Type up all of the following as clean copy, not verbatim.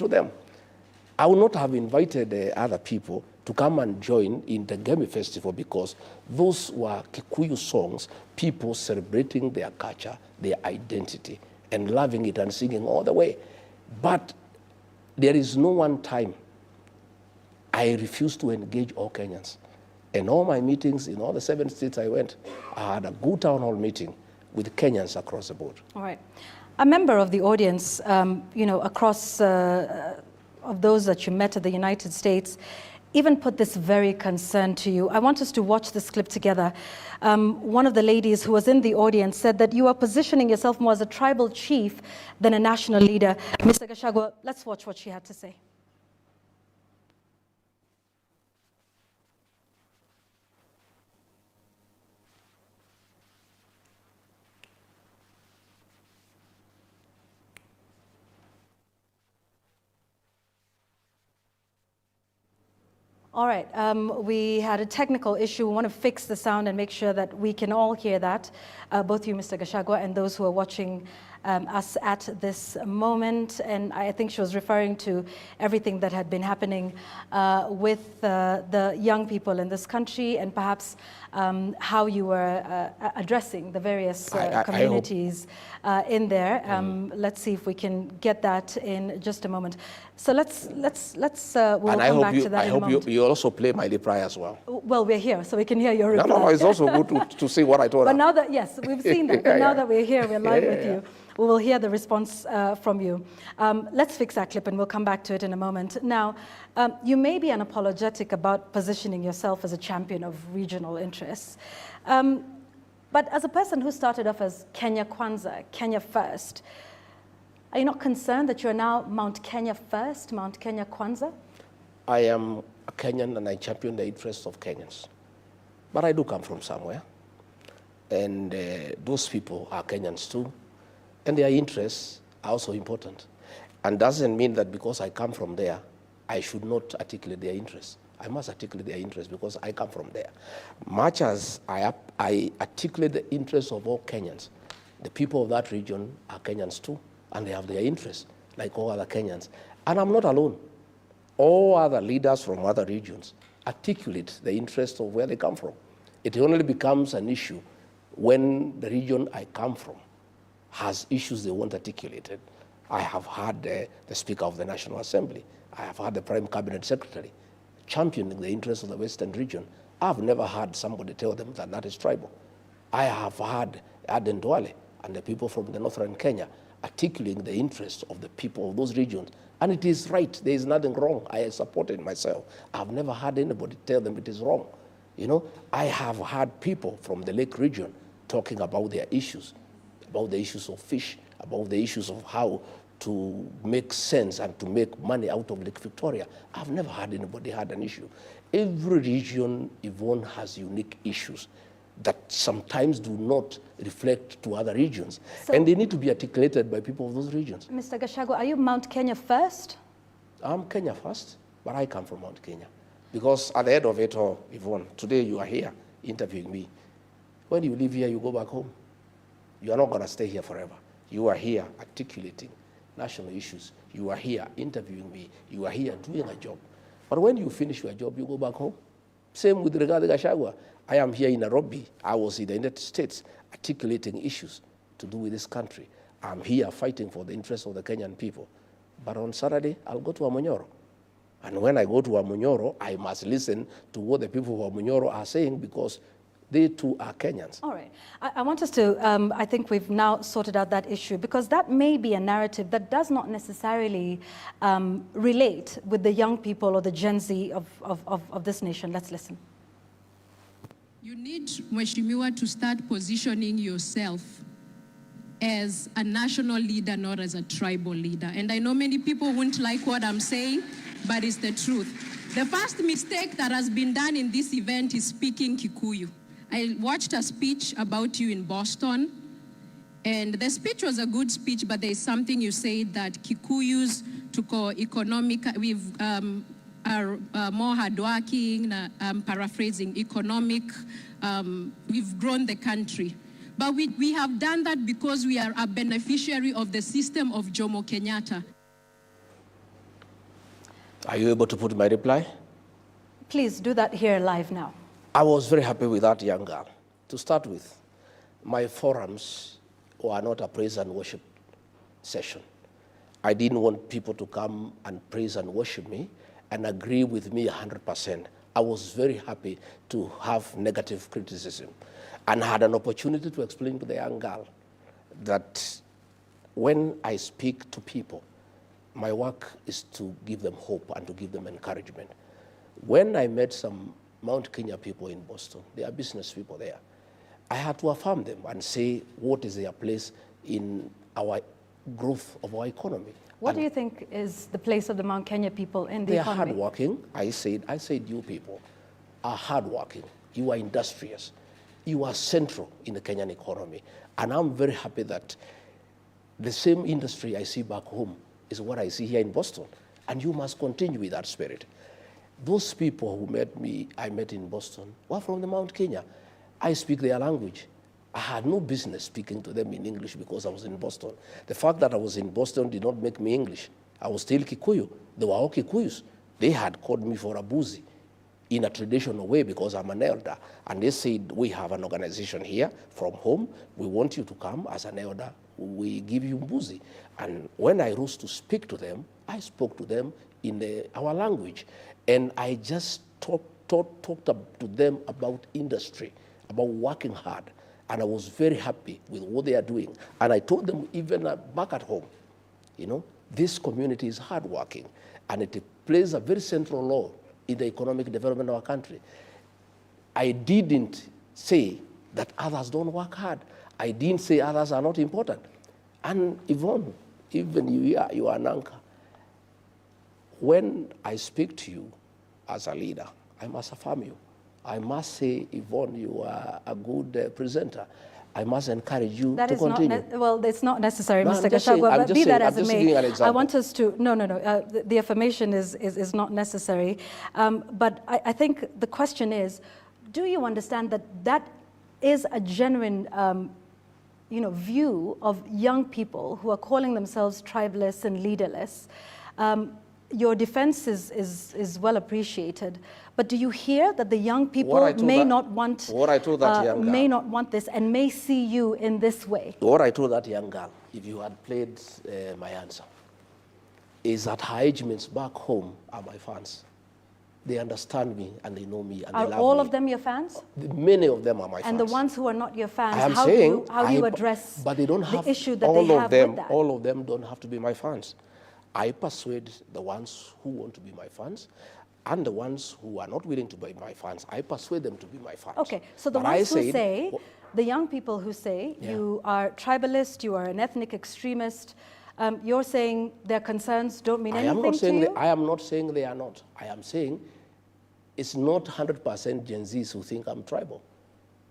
to them. I would not have invited other people to come and join in the Ngemi Festival because those were Kikuyu songs, people celebrating their culture, their identity, and loving it and singing all the way. But there is no one time I refused to engage all Kenyans. In all my meetings, in all the 7 states I went, I had a good town hall meeting with Kenyans across the board. All right. A member of the audience, across of those that you met at the United States, even put this very concern to you. I want us to watch this clip together. One of the ladies who was in the audience said that you are positioning yourself more as a tribal chief than a national leader. Mr. Gachagua, let's watch what she had to say. All right, we had a technical issue. We want to fix the sound and make sure that we can all hear that, both you, Mr. Gachagua, and those who are watching us at this moment. And I think she was referring to everything that had been happening with the young people in this country, and perhaps how you were addressing the various communities in there. Let's see if we can get that in just a moment. So we'll come back to that in a moment. I hope you also play my reply as well. Well, we're here, so we can hear your reply. No, it's also good to see what I told her. But now that, yes, we've seen that. But now that we're here, we're live with you. We will hear the response from you. Let's fix that clip and we'll come back to it in a moment. Now, you may be unapologetic about positioning yourself as a champion of regional interests. But as a person who started off as Kenya Kwanza, Kenya First, are you not concerned that you're now Mount Kenya First, Mount Kenya Kwanza? I am a Kenyan and I champion the interests of Kenyans. But I do come from somewhere. And those people are Kenyans too. And their interests are also important. And doesn't mean that because I come from there, I should not articulate their interests. I must articulate their interests because I come from there. Much as I articulate the interests of all Kenyans, the people of that region are Kenyans too, and they have their interests, like all other Kenyans. And I'm not alone. All other leaders from other regions articulate the interests of where they come from. It only becomes an issue when the region I come from has issues they want articulated. I have had the Speaker of the National Assembly. I have had the Prime Cabinet Secretary championing the interests of the Western region. I've never had somebody tell them that that is tribal. I have had Aden Duale and the people from the Northern Kenya articulating the interests of the people of those regions. And it is right, there is nothing wrong. I support it myself. I've never had anybody tell them it is wrong. You know, I have had people from the Lake region talking about their issues, about the issues of fish, about the issues of how to make sense and to make money out of Lake Victoria. I've never had anybody had an issue. Every region, Yvonne, has unique issues that sometimes do not reflect to other regions. So, and they need to be articulated by people of those regions. Mr. Gachagua, are you Mount Kenya First? I'm Kenya First, but I come from Mount Kenya. Because at the end of it all, Yvonne, today you are here interviewing me. When you leave here, you go back home. You are not going to stay here forever. You are here articulating national issues. You are here interviewing me. You are here doing a job. But when you finish your job, you go back home. Same with regard to Gachagua. I am here in Nairobi. I was in the United States articulating issues to do with this country. I'm here fighting for the interests of the Kenyan people. But on Saturday, I'll go to Amonyoro. And when I go to Amonyoro, I must listen to what the people of Amonyoro are saying because they too are Kenyans. All right. I want us to, I think we've now sorted out that issue because that may be a narrative that does not necessarily relate with the young people or the Gen Z of this nation. Let's listen. You need, Mheshimiwa, to start positioning yourself as a national leader, not as a tribal leader. And I know many people won't like what I'm saying, but it's the truth. The first mistake that has been done in this event is speaking Kikuyu. I watched a speech about you in Boston, and the speech was a good speech, but there's something you said that Kikuyus are more hardworking, paraphrasing, economic, we've grown the country. But we have done that because we are a beneficiary of the system of Jomo Kenyatta. Are you able to put my reply? Please do that here live now. I was very happy with that young girl. To start with, my forums were not a praise and worship session. I didn't want people to come and praise and worship me and agree with me 100%. I was very happy to have negative criticism and had an opportunity to explain to the young girl that when I speak to people, my work is to give them hope and to give them encouragement. When I met some Mount Kenya people in Boston, they are business people there, I had to affirm them and say what is their place in our growth of our economy. What do you think is the place of the Mount Kenya people in the economy? They are hardworking. I said you people are hardworking. You are industrious. You are central in the Kenyan economy. And I'm very happy that the same industry I see back home is what I see here in Boston. And you must continue with that spirit. Those people who I met in Boston were from the Mount Kenya. I speak their language. I had no business speaking to them in English because I was in Boston. The fact that I was in Boston did not make me English. I was still Kikuyu. They were all Kikuyus. They had called me for a boozy in a traditional way because I'm an elder. And they said, we have an organization here from home. We want you to come as an elder. We give you boozy. And when I rose to speak to them, I spoke to them in our language. And I just talked to them about industry, about working hard. And I was very happy with what they are doing. And I told them even back at home, this community is hardworking and it plays a very central role in the economic development of our country. I didn't say that others don't work hard. I didn't say others are not important. And Yvonne, even you are an anchor. When I speak to you as a leader, I must affirm you. I must say, Yvonne, you are a good presenter. I must encourage you to continue. Well, it's not necessary, Mr. Gachagua, but be that as it may, I want us to, the affirmation is not necessary. But I think the question is, do you understand that that is a genuine view of young people who are calling themselves tribalists and leaderless? Your defense is well appreciated, but do you hear that the young people may not want this and may see you in this way? What I told that young girl, if you had played my answer, is that her age mates back home are my fans. They understand me and they know me and they love me. Are all of them your fans? Many of them are my fans. And the ones who are not your fans, how do you address the issue that they have with that? All of them don't have to be my fans. I persuade the ones who want to be my fans, and the ones who are not willing to be my fans, I persuade them to be my fans. Okay, so the ones who say, the young people who say you are tribalist, you are an ethnic extremist, you're saying their concerns don't mean anything to you? I am not saying they are not. I am saying it's not 100% Gen Zs who think I'm tribal.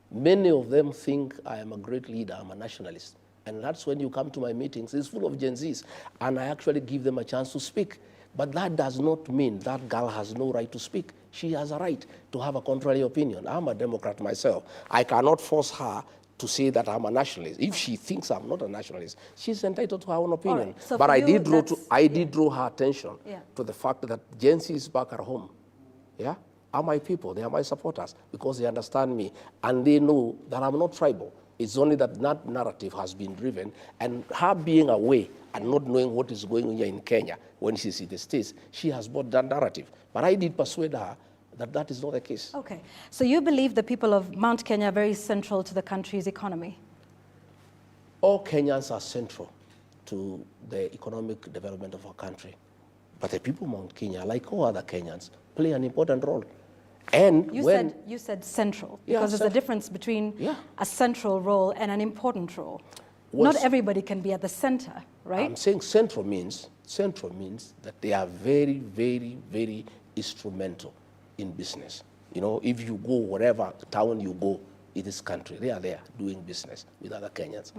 Many of them think I am a great leader, I'm a nationalist. And that's when you come to my meetings, it's full of Gen Zs. And I actually give them a chance to speak. But that does not mean that girl has no right to speak. She has a right to have a contrary opinion. I'm a Democrat myself. I cannot force her to say that I'm a nationalist. If she thinks I'm not a nationalist, she's entitled to her own opinion. Right. So but I did draw her attention to the fact that Gen Zs back at home, are my people. They are my supporters because they understand me. And they know that I'm not tribal. It's only that that narrative has been driven, and her being away and not knowing what is going on here in Kenya when she's in the States, she has bought that narrative. But I did persuade her that that is not the case. Okay. So you believe the people of Mount Kenya are very central to the country's economy? All Kenyans are central to the economic development of our country. But the people of Mount Kenya, like all other Kenyans, play an important role. And you said central, because there's a difference between a central role and an important role. Not everybody can be at the center, right? I'm saying central means that they are very, very, very instrumental in business. If you go wherever town you go in this country, they are there doing business with other Kenyans.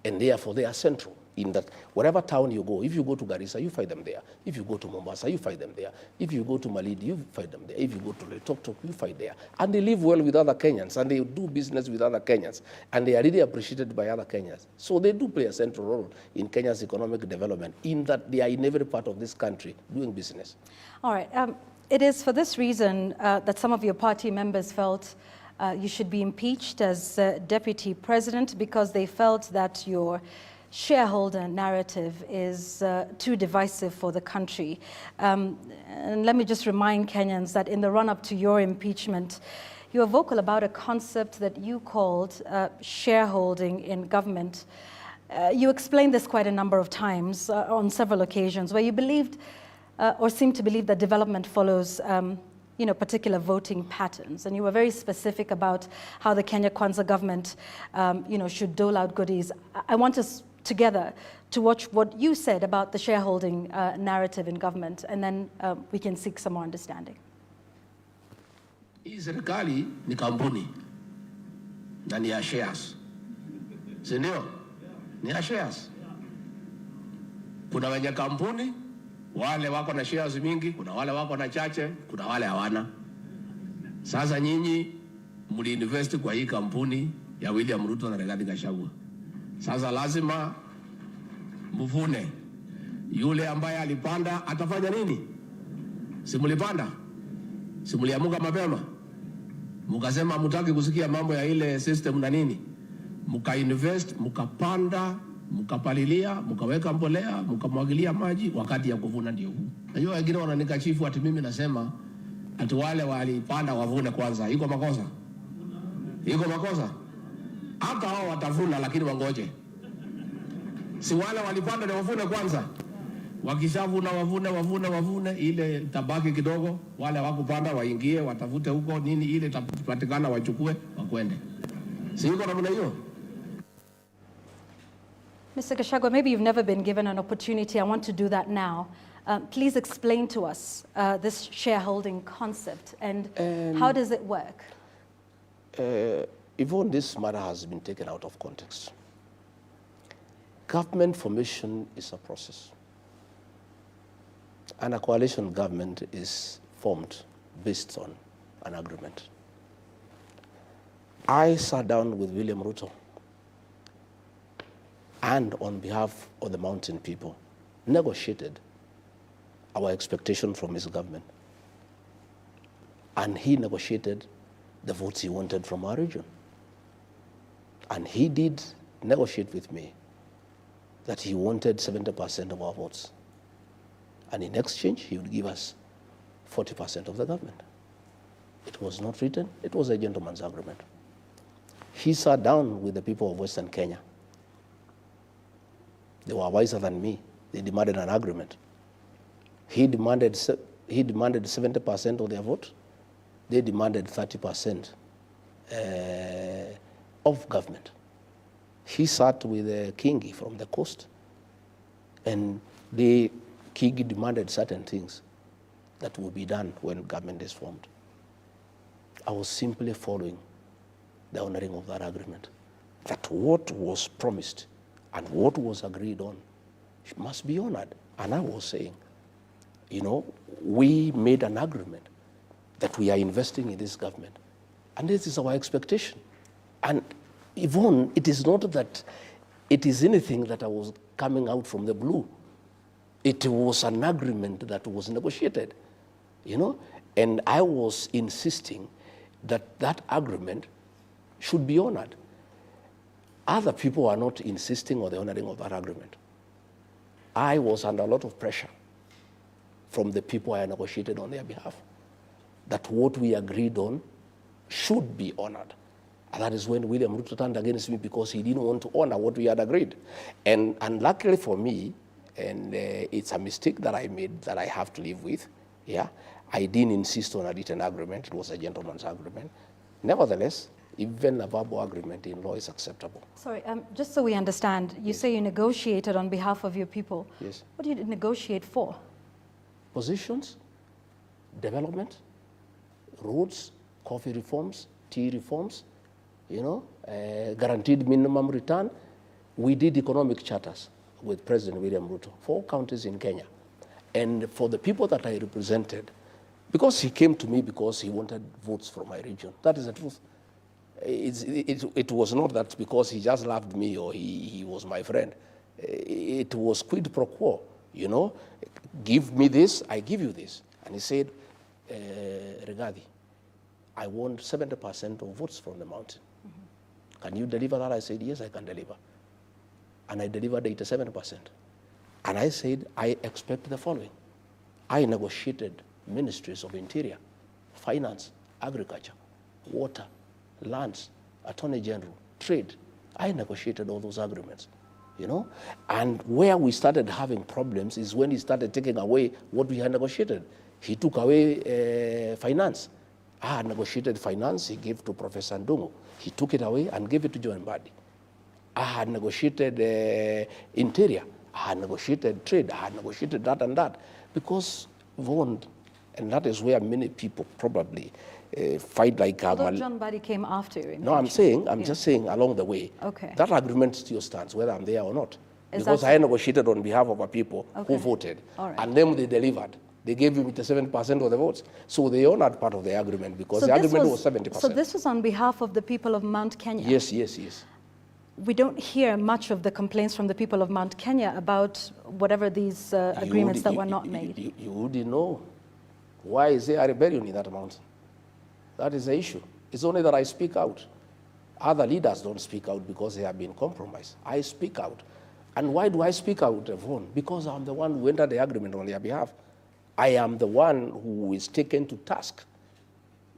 And therefore they are central in that wherever town you go, if you go to Garissa, you find them there. If you go to Mombasa, you find them there. If you go to Malindi, you find them there. If you go to Loitoktok, you find there. And they live well with other Kenyans, and they do business with other Kenyans, and they are really appreciated by other Kenyans. So they do play a central role in Kenya's economic development, in that they are in every part of this country doing business. All right. It is for this reason that some of your party members felt you should be impeached as deputy president, because they felt that your shareholder narrative is too divisive for the country. And let me just remind Kenyans that in the run-up to your impeachment, you were vocal about a concept that you called shareholding in government. You explained this quite a number of times on several occasions, where you believed or seemed to believe that development follows particular voting patterns. And you were very specific about how the Kenya Kwanza government should dole out goodies. I want us together to watch what you said about the shareholding narrative in government, and then we can seek some more understanding. Hii serikali ni kampuni na ni ya shares. Si ndio? Ni ya shares. Kuna wenye kampuni, wale wako na shares mingi, kuna wale wako na chache, kuna wale hawana. Sasa nyinyi mliinvest kwa hii kampuni ya William Ruto na Rigathi Gachagua. Sasa lazima mvune. Yule ambaye alipanda atafanya nini? Si mlipanda? Si mliamuka mapema? Mukasema mutaki kusikia mambo ya ile system na nini? Muka-invest, mukapanda, mukapalilia, mukaweka mbolea, mukamwagilia maji, wakati ya kuvuna ndio huu. Najua wengine wananikashifu ati mimi nasema ati wale walipanda wavune kwanza. Iko makosa? Iko makosa? Hata hao watavuna, lakini wangoje. Si wale walipanda ndio wavune kwanza. Wakishavuna wavune, ile tabaki kidogo, wale wakupanda waingie, watafute huko nini, ile tapatikana wachukue, wakwende. Si yuko namna hiyo? Mr. Gachagua, maybe you've never been given an opportunity. I want to do that now. Please explain to us this shareholding concept and how does it work? Even this matter has been taken out of context. Government formation is a process. And a coalition government is formed based on an agreement. I sat down with William Ruto and on behalf of the mountain people, negotiated our expectation from his government. And he negotiated the votes he wanted from our region. And he did negotiate with me that he wanted 70% of our votes. And in exchange, he would give us 40% of the government. It was not written, it was a gentleman's agreement. He sat down with the people of Western Kenya. They were wiser than me. They demanded an agreement. He demanded 70% of their vote. They demanded 30% of government. He sat with Kingi from the coast, and Kingi demanded certain things that will be done when government is formed. I was simply following the honoring of that agreement, that what was promised and what was agreed on must be honored. And I was saying, we made an agreement that we are investing in this government, and this is our expectation. And Yvonne, it is not that it is anything that I was coming out from the blue. It was an agreement that was negotiated, and I was insisting that that agreement should be honored. Other people are not insisting on the honoring of that agreement. I was under a lot of pressure from the people I negotiated on their behalf, that what we agreed on should be honored. And that is when William Ruto turned against me, because he didn't want to honor what we had agreed. And luckily for me, and it's a mistake that I made that I have to live with, I didn't insist on a written agreement. It was a gentleman's agreement. Nevertheless, even a verbal agreement in law is acceptable. Sorry, just so we understand, you say you negotiated on behalf of your people. Yes. What did you negotiate for? Positions, development, roads, coffee reforms, tea reforms, guaranteed minimum return. We did economic charters. with President William Ruto, 4 counties in Kenya. And for the people that I represented, because he came to me because he wanted votes from my region. That is the truth. It was not that because he just loved me or he was my friend. It was quid pro quo, you know. Give me this, I give you this. And he said, Regadi, I want 70% of votes from the mountain. Can you deliver that? I said, yes, I can deliver. And I delivered 87%. And I said, I expect the following. I negotiated ministries of interior, finance, agriculture, water, lands, attorney general, trade. I negotiated all those agreements, you know? And where we started having problems is when he started taking away what we had negotiated. He took away finance. I had negotiated finance, he gave to Professor Ndungu. He took it away and gave it to Joe Mbadi. I had negotiated interior. I had negotiated trade. I had negotiated that and that. Because Vaughan, and that is where many people probably fight like... Although John Mbadi came after you. No, I'm just saying along the way. Okay. That agreement still stands, whether I'm there or not. Is because I negotiated on behalf of our people who voted. All right. And then they delivered. They gave you 7% of the votes. So they are not part of the agreement because the agreement was 70%. So this was on behalf of the people of Mount Kenya? Yes, yes, yes. We don't hear much of the complaints from the people of Mount Kenya about whatever these agreements that were not made. You wouldn't know. Why is there a rebellion in that mountain? That is the issue. It's only that I speak out. Other leaders don't speak out because they have been compromised. I speak out. And why do I speak out, Vaughan? Because I'm the one who entered the agreement on their behalf. I am the one who is taken to task,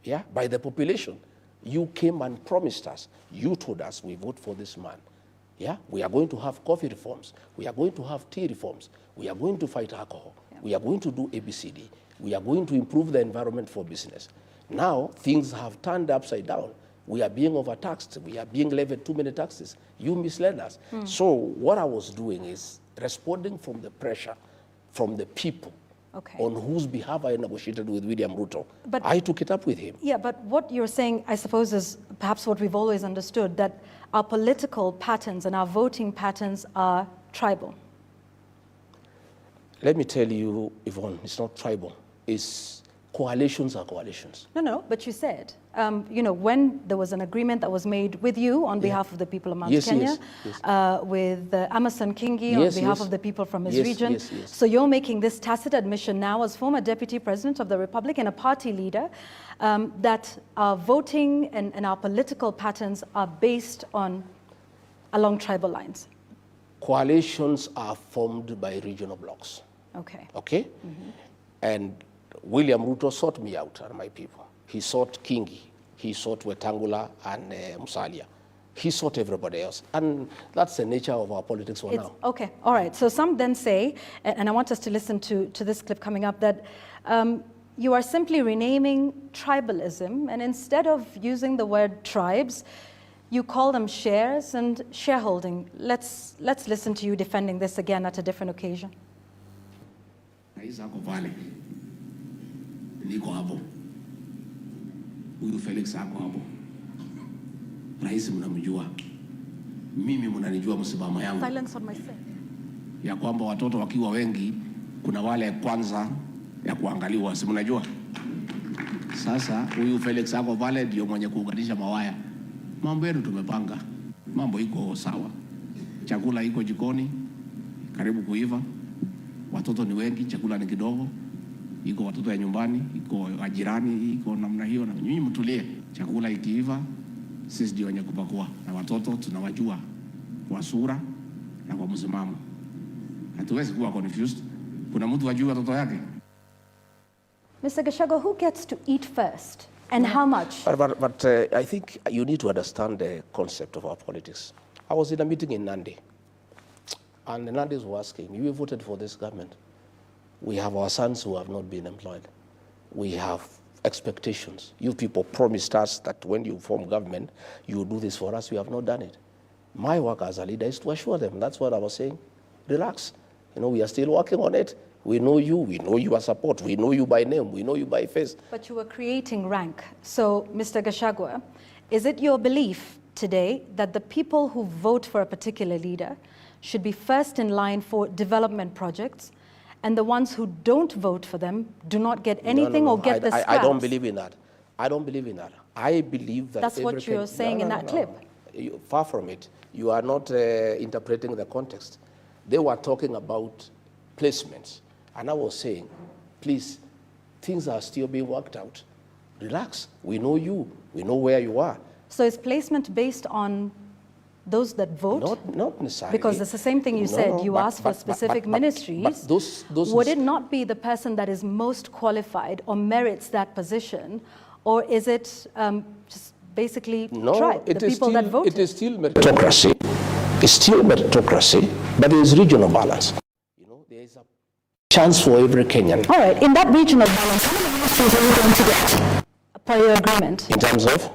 yeah, by the population. You came and promised us. You told us we vote for this man. Yeah, we are going to have coffee reforms. We are going to have tea reforms. We are going to fight alcohol. Yeah. We are going to do ABCD. We are going to improve the environment for business. Now, things have turned upside down. We are being overtaxed. We are being levied too many taxes. You misled us. So what I was doing is responding from the pressure from the people. Okay. On whose behalf I negotiated with William Ruto. But I took it up with him. Yeah, but what you're saying, I suppose, is perhaps what we've always understood, that our political patterns and our voting patterns are tribal. Let me tell you, Yvonne, it's not tribal. It's coalitions are coalitions. No, but you said, you know, when there was an agreement that was made with you on behalf of the people of Mount Kenya, with Amason Kingi on behalf of the people from his region. So you're making this tacit admission now as former Deputy President of the Republic and a party leader that our voting and our political patterns are based along tribal lines. Coalitions are formed by regional blocks. Okay. Okay? Mm-hmm. And William Ruto sought me out and my people. He sought Kingi, he sought Wetangula and Musalia. He sought everybody else. And that's the nature of our politics for now. Okay, all right. So some then say, and I want us to listen to this clip coming up, that you are simply renaming tribalism, and instead of using the word tribes, you call them shares and shareholding. Let's listen to you defending this again at a different occasion. Niko hapo. Huyu Felix ako hapo. Rais mnamjua. Mimi mnanijua msimamo yangu. Silence on myself. Ya kwamba watoto wakiwa wengi kuna wale kwanza ya kuangaliwa, si mnajua? Sasa huyu Felix ako pale ndio mwenye kuunganisha mawaya. Mambo yetu tumepanga. Mambo iko sawa. Chakula iko jikoni karibu kuiva. Watoto ni wengi, chakula ni kidogo. Iko watoto ya nyumbani, iko ajirani, iko namna hiyo, na nyinyi mtulie. Chakula ikiiva, sisi ndio wenye kupakua, na watoto tunawajua kwa sura na kwa msimamo. Hatuwezi kuwa confused. Kuna mtu wajua watoto yake. Mr. Gachagua, who gets to eat first and how much? But I think you need to understand the concept of our politics. I was in a meeting in Nandi, and the Nandis were asking, you voted for this government. We have our sons who have not been employed. We have expectations. You people promised us that when you form government, you will do this for us. You have not done it. My work as a leader is to assure them. That's what I was saying. Relax. You know, we are still working on it. We know your support. We know you by name. We know you by face. But you were creating rank. So, Mr. Gachagua, is it your belief today that the people who vote for a particular leader should be first in line for development projects, and the ones who don't vote for them do not get anything or get the scraps? I don't believe in that. I don't believe in that. I believe that that's what you're saying in that clip. Far from it. You are not interpreting the context. They were talking about placements. And I was saying, please, things are still being worked out. Relax. We know you. We know where you are. So is placement based on those that vote? Not necessarily. Because it's the same thing you said. You asked for specific ministries. But those would it not be the person that is most qualified or merits that position? Or is it just basically the people that voted? It is still meritocracy. It's still meritocracy, but there is regional balance. You know, there is a chance for every Kenyan. All right, in that regional balance, how many ministries are you going to get per your agreement? In terms of?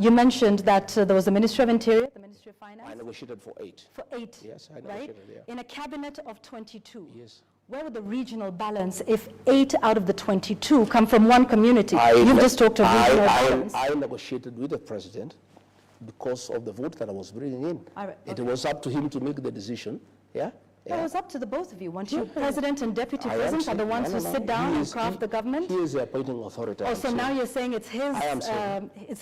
You mentioned that there was the Ministry of Interior, the Ministry of Finance. I negotiated for 8. For 8, yes, I right? negotiated, yeah. In a cabinet of 22. Yes. Where would the regional balance if 8 out of the 22 come from one community? You've just talked of regional balance. I negotiated with the president because of the vote that I was bringing in. All right, It was up to him to make the decision. Yeah? Well, it was up to the both of you. Weren't you president and deputy president are the ones who sit down and craft the government? He is the appointing authority. Oh, so now you're saying it's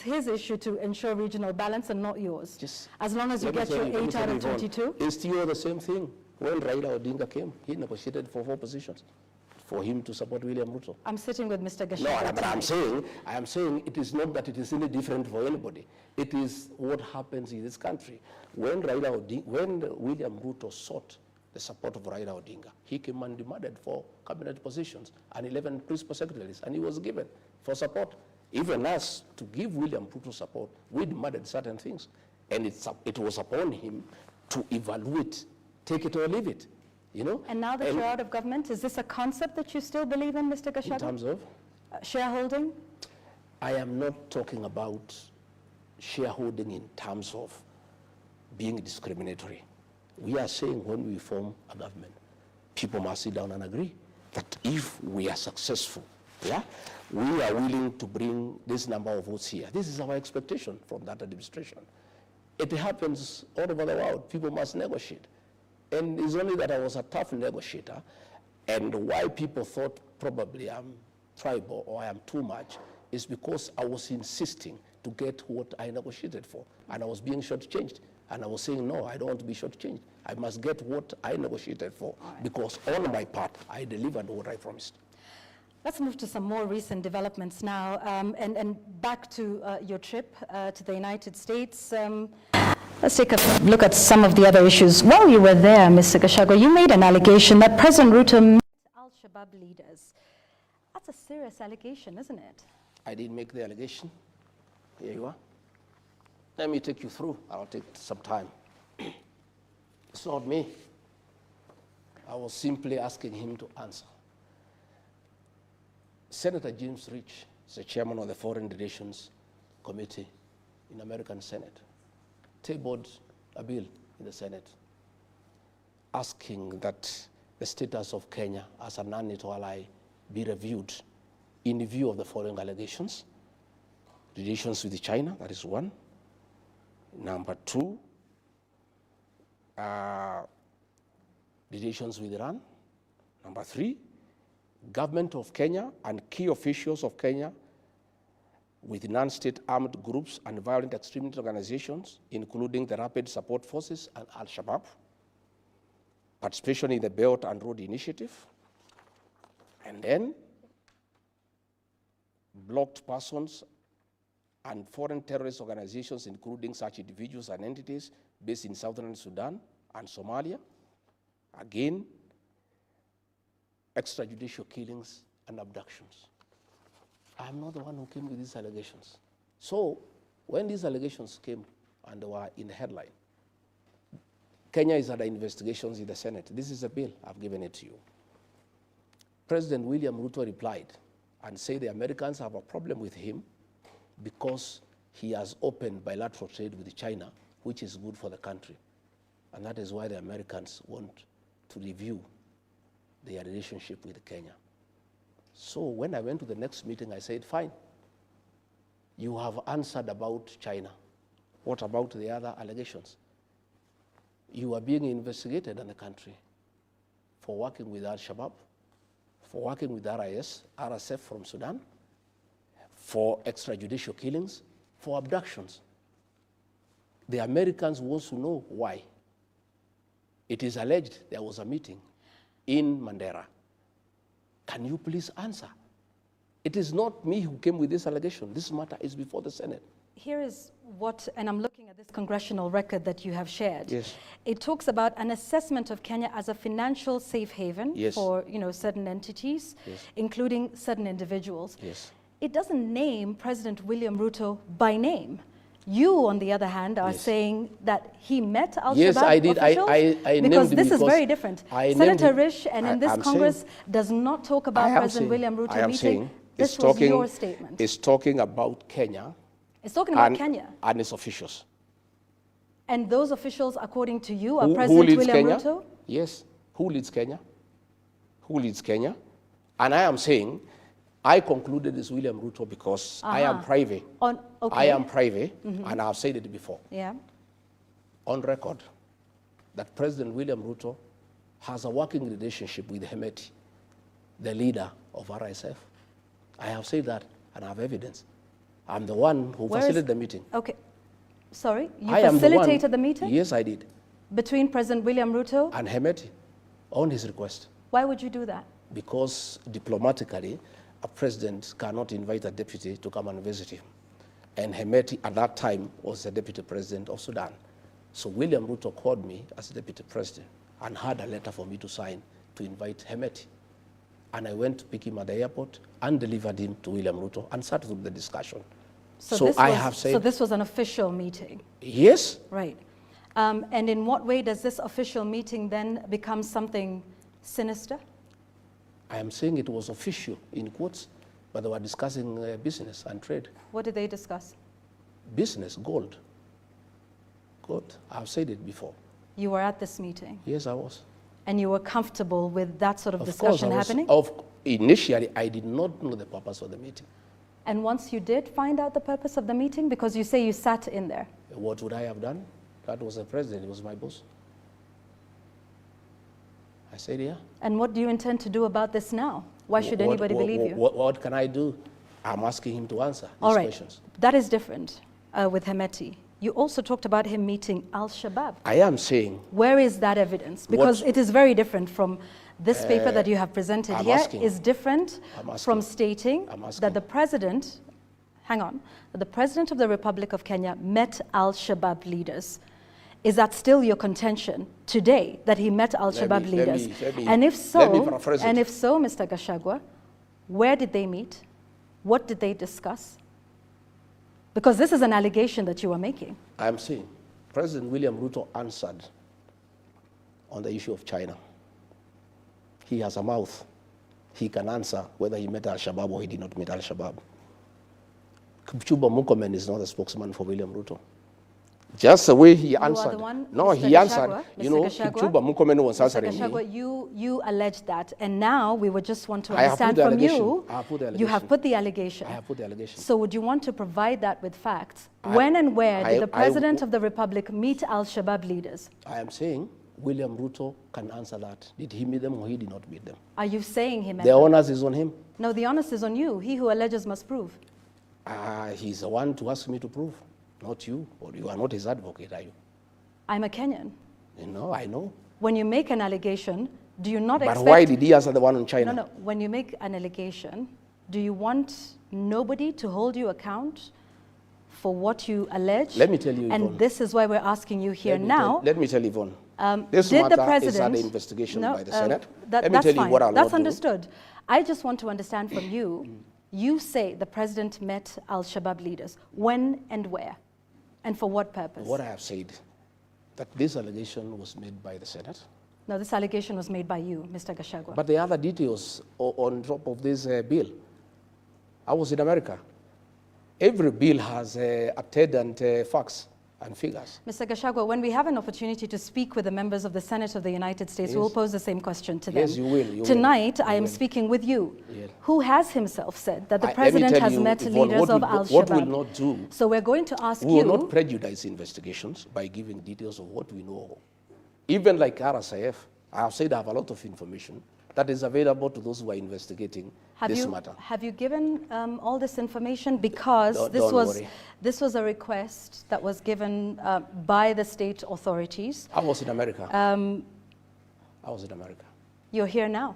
his issue to ensure regional balance and not yours. As long as you get your 8 out of 22? It's still the same thing. When Raila Odinga came, he negotiated for 4 positions for him to support William Ruto. I'm sitting with Mr. Gachagua. No, but I am saying it is not that it is any different for anybody. It is what happens in this country. When William Ruto sought the support of Raila Odinga, he came and demanded for cabinet positions and 11 principal secretaries, and he was given for support. Even us, to give William Ruto support, we demanded certain things. And it was upon him to evaluate, take it or leave it, you know? And now that you're out of government, is this a concept that you still believe in, Mr. Gachagua? In terms of? Shareholding? I am not talking about shareholding in terms of being discriminatory. We are saying when we form a government, people must sit down and agree that if we are successful, yeah, we are willing to bring this number of votes here. This is our expectation from that administration. It happens all over the world. People must negotiate. And it's only that I was a tough negotiator, and why people thought probably I'm tribal or I am too much is because I was insisting to get what I negotiated for, and I was being shortchanged. And I was saying, no, I don't want to be shortchanged. I must get what I negotiated for, because on my part, I delivered what I promised. Let's move to some more recent developments now, and back to your trip to the United States. Let's take a look at some of the other issues. While you were there, Mr. Gachagua, you made an allegation that President Ruto met Al-Shabaab leaders. That's a serious allegation, isn't it? I didn't make the allegation. Here you are. Let me take you through. I'll take some time. It's not me. I was simply asking him to answer. Senator James Rich is the chairman of the Foreign Relations Committee in the American Senate, tabled a bill in the Senate asking that the status of Kenya as a non-NATO ally be reviewed in view of the following allegations. Relations with China, that is one. Number 2, relations with Iran. Number 3, government of Kenya and key officials of Kenya with non-state armed groups and violent extremist organizations, including the Rapid Support Forces and Al-Shabaab, participation in the Belt and Road Initiative, and then blocked persons and foreign terrorist organizations, including such individuals and entities based in southern Sudan and Somalia. Again, extrajudicial killings and abductions. I'm not the one who came with these allegations. So when these allegations came and they were in the headline, Kenya is under investigations in the Senate. This is a bill, I've given it to you. President William Ruto replied and said the Americans have a problem with him because he has opened bilateral trade with China, which is good for the country. And that is why the Americans want to review their relationship with Kenya. So when I went to the next meeting, I said, fine, you have answered about China. What about the other allegations? You are being investigated in the country for working with Al-Shabaab, for working with RIS, RSF from Sudan, for extrajudicial killings, for abductions. The Americans want to know why. It is alleged there was a meeting in Mandera. Can you please answer? It is not me who came with this allegation. This matter is before the Senate. Here is what, and I'm looking at this congressional record that you have shared. Yes. It talks about an assessment of Kenya as a financial safe haven Yes. for certain entities, Yes. including certain individuals. Yes. It doesn't name President William Ruto by name. You, on the other hand, are Yes. saying that he met Al-Shabaab Yes, I did. officials? I named because him this is because very different. I named Senator him- Risch, and in this I'm Congress, saying- does not talk I about am President saying- William Ruto I am meeting. saying This it's was talking- your statement. It's talking about Kenya It's talking about and, Kenya. and its officials. And those officials, according to you, are Who President leads William Kenya? Ruto? Yes. Who leads Kenya? Who leads Kenya? And I am saying, I concluded it's William Ruto because I am private. Okay. I am private, and I've said it before, Yeah. on record, that President William Ruto has a working relationship with Hemeti, the leader of RSF. I have said that, and I have evidence. I'm the one who Where is- facilitated the meeting. Okay. Sorry, you I am the one- facilitated the meeting Yes, I did. between President William Ruto? And Hemeti, on his request. Why would you do that? Because diplomatically, a president cannot invite a deputy to come and visit him. And Hemeti, at that time, was the deputy president of Sudan. So William Ruto called me as deputy president and had a letter for me to sign to invite Hemeti. And I went to pick him at the airport and delivered him to William Ruto and started with the discussion. So this I was, have said, So this was an official meeting, yes, right? And in what way does this official meeting then become something sinister? I am saying it was official in quotes, but they were discussing business and trade. What did they discuss? Business, gold. Gold, I've said it before. You were at this meeting, Yes, I was. and you were comfortable with that sort of Of course, discussion I was, happening? initially, I did not know the purpose of the meeting. And once you did find out the purpose of the meeting, because you say you sat in there, What would I have done? That was the president, he was my boss. I said, yeah. and what do you intend to do about this now? Why should anybody believe you? What can I do? I'm asking him to answer All these right, questions. that is different with Hemeti. You also talked about him meeting Al-Shabaab. I am saying, Where is that evidence? Because it is very different from this paper that you have presented I'm here asking. is different I'm asking. from stating I'm asking. that the president, that the president of the Republic of Kenya met Al-Shabaab leaders. Is that still your contention today, that he met Al-Shabaab leaders? And if so, Mr. Gachagua, where did they meet? What did they discuss? Because this is an allegation that you are making. I am saying, President William Ruto answered on the issue of China. He has a mouth. He can answer whether he met Al-Shabaab or he did not meet Al-Shabaab. Kipchumba Murkomen is not a spokesman for William Ruto. Just the way he answered. You are the one, no, Mr. he answered. Gachagua, You Mr. know, Gachagua, Kipchumba Murkomen was Mr. answering Gachagua, me. you alleged that, and now we would just want to I have put understand the from allegation. you. I have put the You have allegation. put the allegation. I have put the allegation. So would you want to provide that with facts? When and where did the President of the Republic meet Al-Shabaab leaders? I am saying William Ruto can answer that. Did he meet them or he did not meet them? Are you saying he met The them? onus is on him. No, the onus is on you. He who alleges must prove. He's the one to ask me to prove, not you. Or you are not his advocate, are you? I'm a Kenyan. You know, I know. When you make an allegation, do you not But expect... why did he answer the one on China? No. When you make an allegation, do you want nobody to hold you account for what you allege? Let me tell you, And Yvonne. this is why we're asking you here now. Let me tell you, Yvonne. did This the matter is president... under investigation by the Senate. Let me that's tell you fine. what I'll That's not do. understood. I just want to understand from you, you say the president met Al-Shabaab leaders. When and where? And for what purpose? What I have said, that this allegation was made by the Senate. No, this allegation was made by you, Mr. Gachagua. But the other details on top of this bill. I was in America. Every bill has attendant facts and figures. Mr. Gachagua, when we have an opportunity to speak with the members of the Senate of the United States, Yes. we'll pose the same question to them. Yes, you will. You Tonight, will. I am You will. speaking with you, Yeah. who has himself said that the Let me president tell has you, met Yvonne, leaders of what Al-Shabaab. we'll not do, So we're going to ask we will you... not prejudice investigations by giving details of what we know Even like RSIF, I have said I have a lot of information that is available to those who are investigating this matter. Have you given all this information? Because Don't worry. This was a request that was given by the state authorities. I was in America. I was in America. You're here now.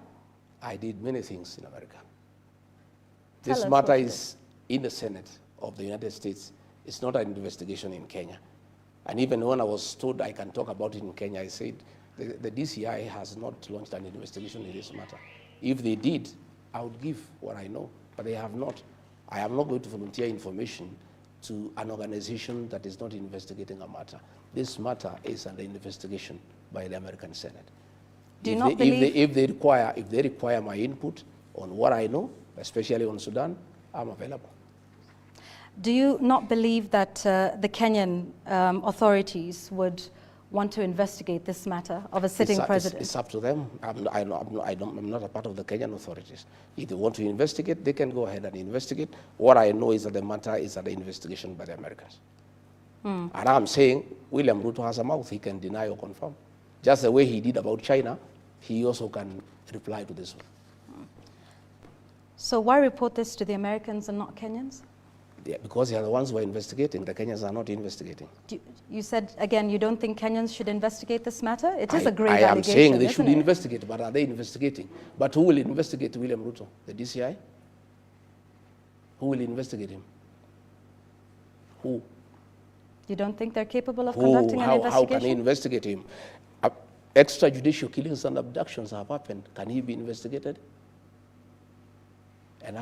I did many things in America. Tell This us matter what you is in the Senate of the United States. It's not an investigation in Kenya. And even when I was told I can talk about it in Kenya, I said the DCI has not launched an investigation in this matter. If they did, I would give what I know, but they have not. I am not going to volunteer information to an organization that is not investigating a matter. This matter is under investigation by the American Senate. If they require my input on what I know, especially on Sudan, I'm available. Do you not believe that the Kenyan authorities would want to investigate this matter of a sitting president? It's up to them. I'm not a part of the Kenyan authorities. If they want to investigate, they can go ahead and investigate. What I know is that the matter is under investigation by the Americans. And I'm saying William Ruto has a mouth. He can deny or confirm. Just the way he did about China, he also can reply to this one. So why report this to the Americans and not Kenyans? Yeah, because they are the ones who are investigating. The Kenyans are not investigating. You said, again, you don't think Kenyans should investigate this matter? It is a grave allegation, I am saying they should investigate, but are they investigating? But who will investigate William Ruto? The DCI? Who will investigate him? Who? You don't think they're capable of conducting an investigation? How can he investigate him? Extrajudicial killings and abductions have happened. Can he be investigated? And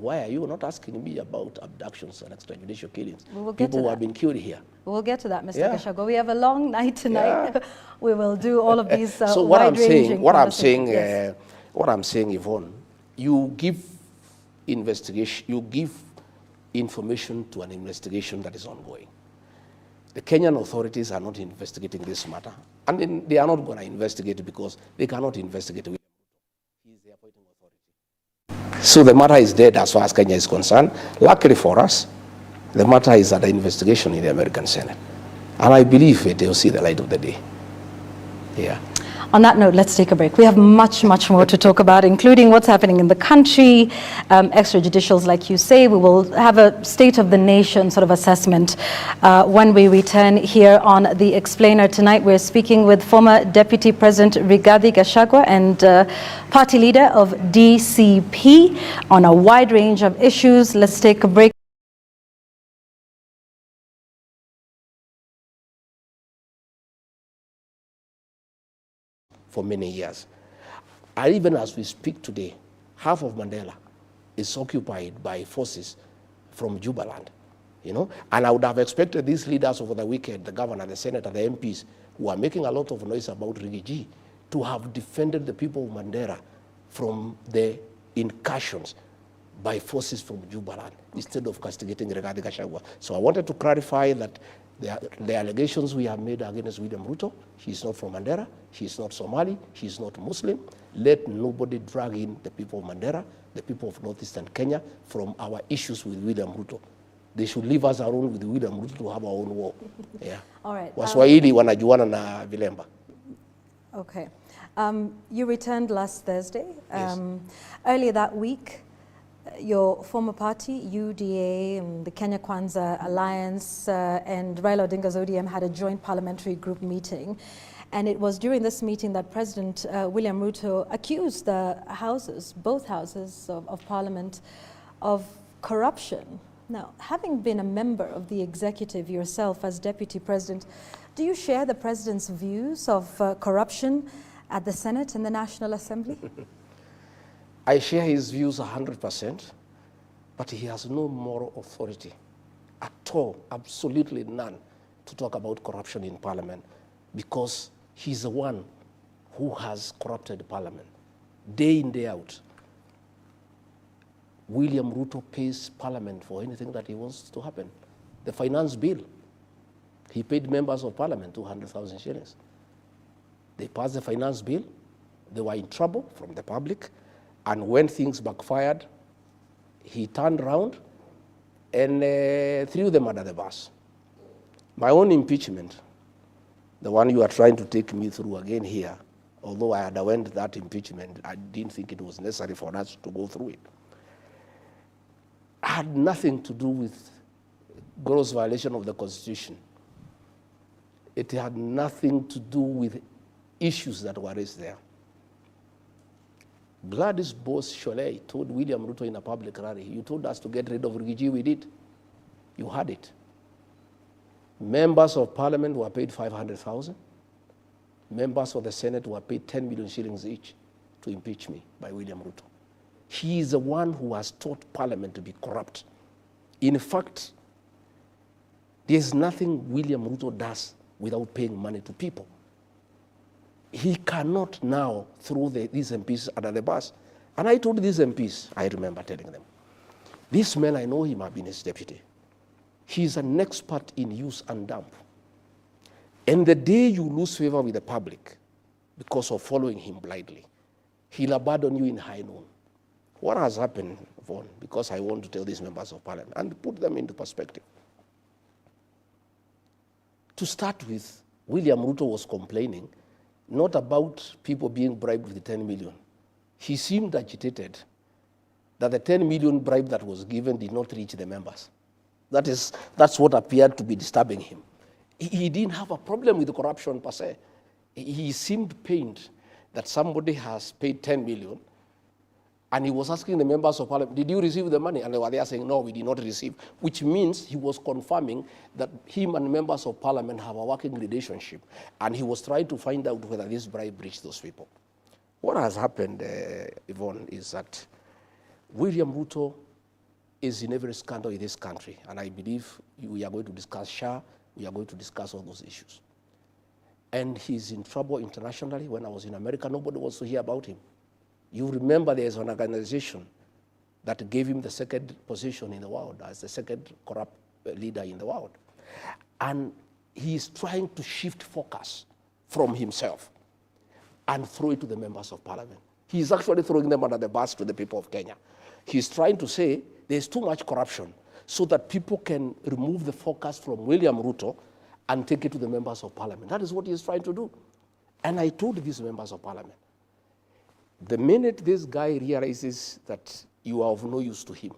why are you not asking me about abductions and extrajudicial killings? We will get People to who that. have been killed here. We will get to that, Mr. Gachagua. We have a long night tonight. Yeah. We will do all of these so what I'm saying, yes. what I'm saying, Yvonne, you give investigation, you give information to an investigation that is ongoing. The Kenyan authorities are not investigating this matter, and then they are not going to investigate it because they cannot investigate it. He is the appointing authority. So the matter is dead as far as Kenya is concerned. Luckily for us, the matter is under investigation in the American Senate. And I believe it will see the light of the day. Yeah. On that note, let's take a break. We have much, much more to talk about, including what's happening in the country, extrajudicials, like you say. We will have a state of the nation sort of assessment when we return here on The Explainer. Tonight, we're speaking with former Deputy President Rigathi Gachagua and party leader of DCP on a wide range of issues. Let's take a break. For many years. And even as we speak today, half of Mandela is occupied by forces from Jubaland, you know. And I would have expected these leaders over the weekend, the governor, the senator, the MPs, who are making a lot of noise about Rigiji, to have defended the people of Mandera from the incursions by forces from Jubaland, instead of castigating Rigathi Gachagua. So I wanted to clarify that the allegations we have made against William Ruto, he is not from Mandera, he is not Somali, he is not Muslim. Let nobody drag in the people of Mandera, the people of northeastern Kenya, from our issues with William Ruto. They should leave us alone with William Ruto to have our own war. Yeah. All right. Waswahili wanajuana na vilemba. Okay. You returned last Thursday. Yes. Earlier that week, your former party, UDA, and the Kenya Kwanza Alliance, and Raila Odinga's ODM had a joint parliamentary group meeting. And it was during this meeting that President William Ruto accused the houses, both houses of parliament, of corruption. Now, having been a member of the executive yourself as deputy president, do you share the president's views of corruption at the Senate and the National Assembly? I share his views 100%, but he has no moral authority at all, absolutely none, to talk about corruption in Parliament, because he's the one who has corrupted Parliament day in, day out. William Ruto pays Parliament for anything that he wants to happen. The finance bill, he paid members of Parliament 200,000 shillings. They passed the finance bill, they were in trouble from the public, and when things backfired, he turned around and threw them under the bus. My own impeachment the one you are trying to take me through again here, although I underwent that impeachment, I didn't think it was necessary for us to go through it, had nothing to do with gross violation of the Constitution. It had nothing to do with issues that were raised there. Gladys Bose-Sholei told William Ruto in a public rally, you told us to get rid of Rigiji, we did. You had it. Members of parliament were paid 500,000. Members of the Senate were paid 10 million shillings each to impeach me by William Ruto. He is the one who has taught parliament to be corrupt. In fact, there's nothing William Ruto does without paying money to people. He cannot now throw these MPs under the bus. And I told these MPs, I remember telling them, this man, I know him, I've been his deputy. He's an expert in use and dump. And the day you lose favor with the public because of following him blindly, he'll abandon you in high noon. What has happened, Vaughan, because I want to tell these members of parliament and put them into perspective. To start with, William Ruto was complaining not about people being bribed with the 10 million. He seemed agitated that the 10 million bribe that was given did not reach the members. That's what appeared to be disturbing him. He didn't have a problem with the corruption per se. He seemed pained that somebody has paid 10 million, and he was asking the members of parliament, did you receive the money? And they were there saying, no, we did not receive, which means he was confirming that him and members of parliament have a working relationship, and he was trying to find out whether this bribe reached those people. What has happened, Yvonne, is that William Ruto is in every scandal in this country, and I believe we are going to discuss SHA, we are going to discuss all those issues. And he's in trouble internationally. When I was in America, nobody wants to hear about him. You remember there's an organization that gave him the second position in the world as the second corrupt leader in the world. And he's trying to shift focus from himself and throw it to the members of parliament. He's actually throwing them under the bus to the people of Kenya. He's trying to say there's too much corruption so that people can remove the focus from William Ruto and take it to the members of parliament. That is what he's trying to do. And I told these members of parliament, the minute this guy realizes that you are of no use to him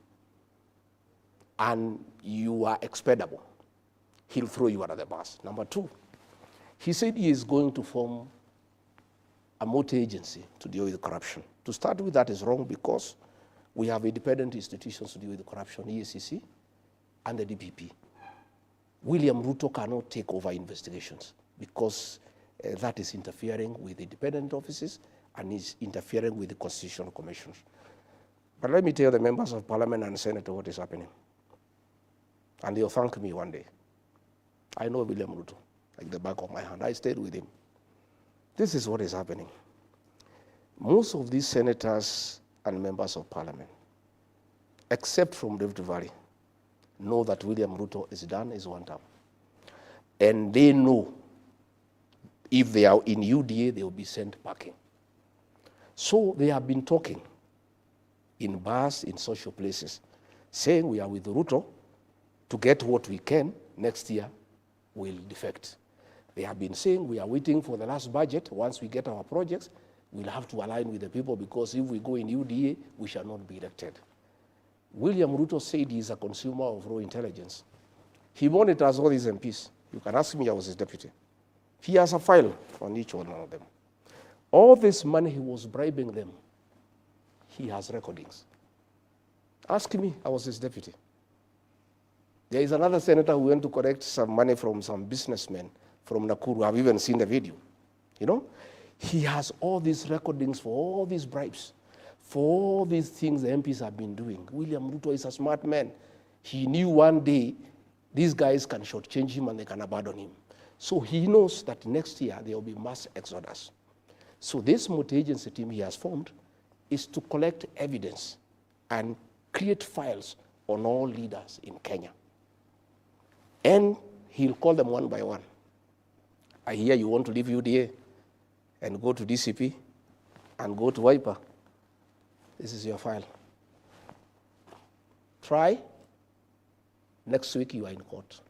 and you are expendable, he'll throw you under the bus. Number two, he said he is going to form a multi-agency to deal with corruption. To start with, that is wrong because we have independent institutions to deal with corruption, EACC and the DPP. William Ruto cannot take over investigations because that is interfering with independent offices and is interfering with the constitutional commissions. But let me tell the members of parliament and senator what is happening. And they'll thank me one day. I know William Ruto, like the back of my hand. I stayed with him. This is what is happening. Most of these senators and members of parliament, except from Rift Valley, know that William Ruto is done his one term. And they know if they are in UDA, they will be sent packing. So they have been talking in bars, in social places, saying we are with Ruto to get what we can. Next year, we'll defect. They have been saying we are waiting for the last budget. Once we get our projects, we'll have to align with the people because if we go in UDA, we shall not be elected. William Ruto said he is a consumer of raw intelligence. He monitors all these MPs. You can ask me, I was his deputy. He has a file on each one of them. All this money he was bribing them, he has recordings. Ask me, I was his deputy. There is another senator who went to collect some money from some businessmen from Nakuru. I've even seen the video. You know, he has all these recordings for all these bribes, for all these things the MPs have been doing. William Ruto is a smart man. He knew one day these guys can shortchange him and they can abandon him. So he knows that next year there will be mass exodus. So this multi-agency team he has formed is to collect evidence and create files on all leaders in Kenya. And he'll call them one by one. I hear you want to leave UDA and go to DCP and go to Wiper. This is your file. Try. Next week you are in court.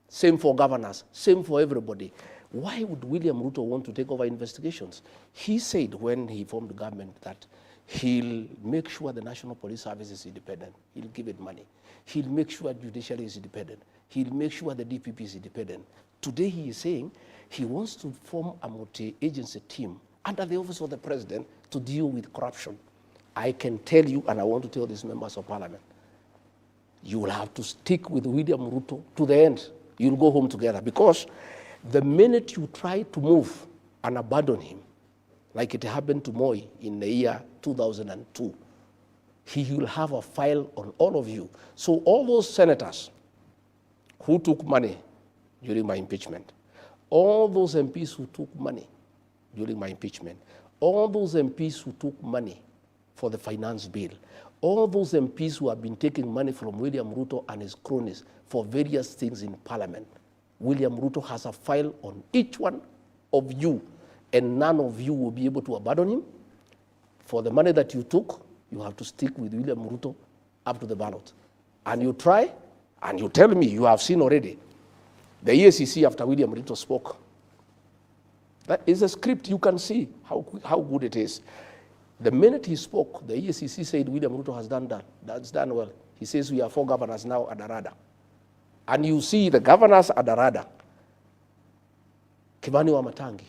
Same for governors, same for everybody. Why would William Ruto want to take over investigations? He said when he formed the government that he'll make sure the National Police Service is independent. He'll give it money. He'll make sure judiciary is independent. He'll make sure the DPP is independent. Today he is saying he wants to form a multi-agency team under the office of the president to deal with corruption. I can tell you, and I want to tell these members of parliament, you will have to stick with William Ruto to the end. You'll go home together, because the minute you try to move and abandon him, like it happened to Moi in the year 2002, he will have a file on all of you. So all those senators who took money during my impeachment, all those MPs who took money during my impeachment, all those MPs who took money for the finance bill, all those MPs who have been taking money from William Ruto and his cronies for various things in parliament, William Ruto has a file on each one of you, and none of you will be able to abandon him. For the money that you took, you have to stick with William Ruto up to the ballot. And you try, and you tell me, you have seen already, the EACC after William Ruto spoke. That is a script, you can see how good it is. The minute he spoke, the EACC said William Ruto has done that. That's done well. He says we are 4 governors now at the radar. And you see the governors at the radar, Kimani Wamatangi,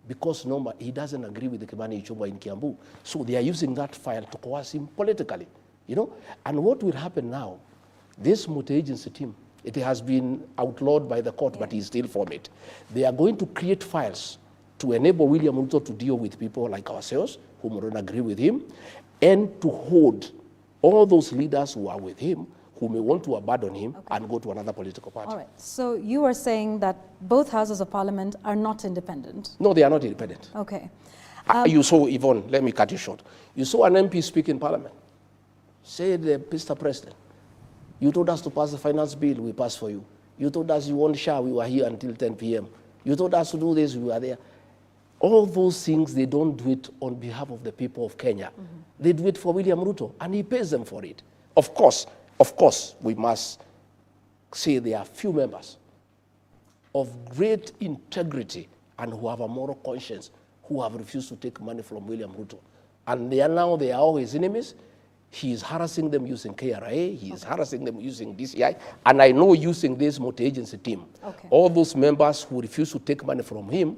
because no, he doesn't agree with the Kimani Ichung'wah in Kiambu. So they are using that file to coerce him politically, you know. And what will happen now, this multi-agency team, it has been outlawed by the court, but he still formed it. They are going to create files to enable William Ruto to deal with people like ourselves, who don't agree with him, and to hold all those leaders who are with him, who may want to abandon him and go to another political party. All right. So you are saying that both houses of parliament are not independent? No, they are not independent. Okay. You saw, Yvonne, let me cut you short. You saw an MP speak in parliament. Said, Mr. President, you told us to pass the finance bill, we passed for you. You told us you want SHA, we were here until 10 p.m. You told us to do this, we were there. All those things, they don't do it on behalf of the people of Kenya. Mm-hmm. They do it for William Ruto, and he pays them for it. Of course, we must say there are few members of great integrity and who have a moral conscience who have refused to take money from William Ruto. And they are all his enemies. He is harassing them using KRA, he is harassing them using DCI, and I know using this multi-agency team. Okay. All those members who refuse to take money from him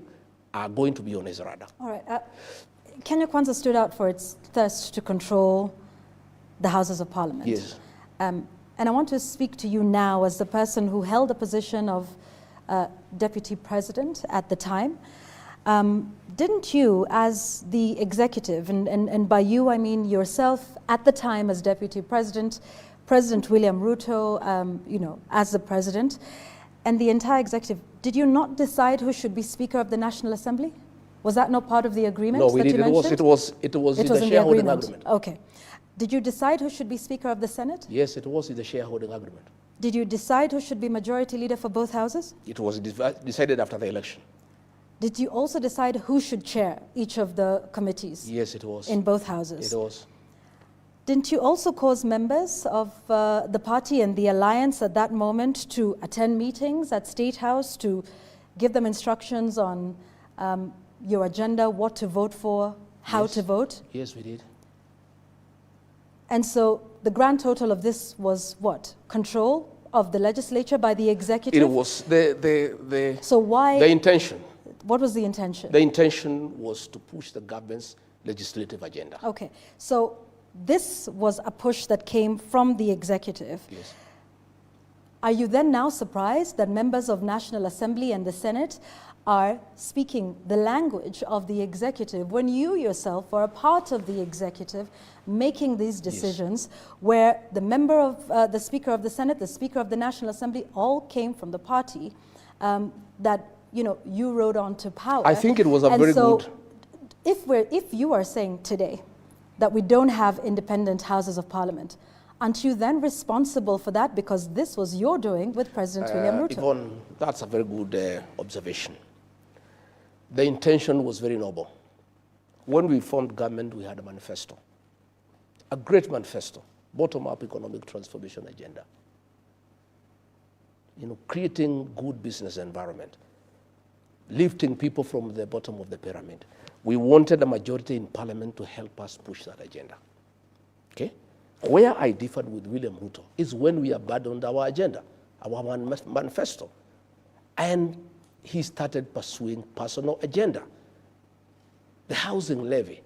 are going to be on his radar. All right. Kenya Kwanza stood out for its thirst to control the Houses of Parliament. Yes. And I want to speak to you now as the person who held the position of Deputy President at the time. Didn't you, as the executive, and by you I mean yourself at the time as Deputy President, President William Ruto, you know, as the President, and the entire executive, did you not decide who should be Speaker of the National Assembly? Was that not part of the agreement? No, we did. It was in the shareholding agreement. Okay. Did you decide who should be Speaker of the Senate? Yes, it was in the shareholding agreement. Did you decide who should be Majority Leader for both houses? It was decided after the election. Did you also decide who should chair each of the committees? Yes, it was. In both houses? It was. Didn't you also cause members of the party and the alliance at that moment to attend meetings at State House, to give them instructions on your agenda, what to vote for, how to vote? Yes, we did. And so the grand total of this was what? Control of the legislature by the executive? It was so why? The intention. What was the intention? The intention was to push the government's legislative agenda. Okay, so this was a push that came from the executive. Yes. Are you then now surprised that members of National Assembly and the Senate are speaking the language of the executive when you yourself are a part of the executive making these decisions, where the member of the Speaker of the Senate, the Speaker of the National Assembly, all came from the party that you rode on to power? I think it was a very good. If you are saying today that we don't have independent Houses of Parliament, aren't you then responsible for that, because this was your doing with President William Ruto? Yvonne, that's a very good observation. The intention was very noble. When we formed government, we had a manifesto, a great manifesto, bottom-up economic transformation agenda, creating good business environment. lifting people from the bottom of the pyramid. We wanted a majority in parliament to help us push that agenda. Okay? Where I differed with William Ruto is when we abandoned our agenda, our manifesto. And he started pursuing personal agenda. The housing levy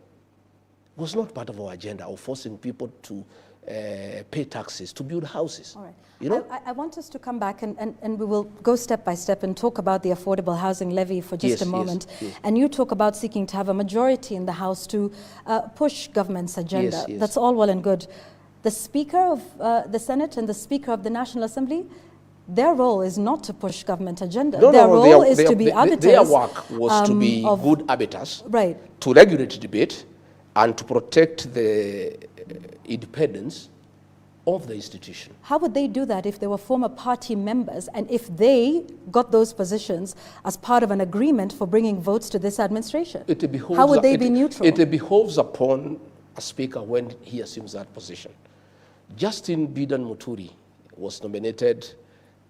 was not part of our agenda of forcing people to pay taxes to build houses. All right. You know? I want us to come back and we will go step by step and talk about the affordable housing levy for just a moment. Yes. And you talk about seeking to have a majority in the House to push government's agenda. Yes. That's all well and good. The Speaker of the Senate and the Speaker of the National Assembly, their role is not to push government agenda. Their role is to be arbiters. Their work was to be good arbiters, right, to regulate debate, and to protect the independence of the institution. How would they do that if they were former party members and if they got those positions as part of an agreement for bringing votes to this administration? How would they be neutral? It behoves upon a speaker when he assumes that position. Justin Bidan Muturi was nominated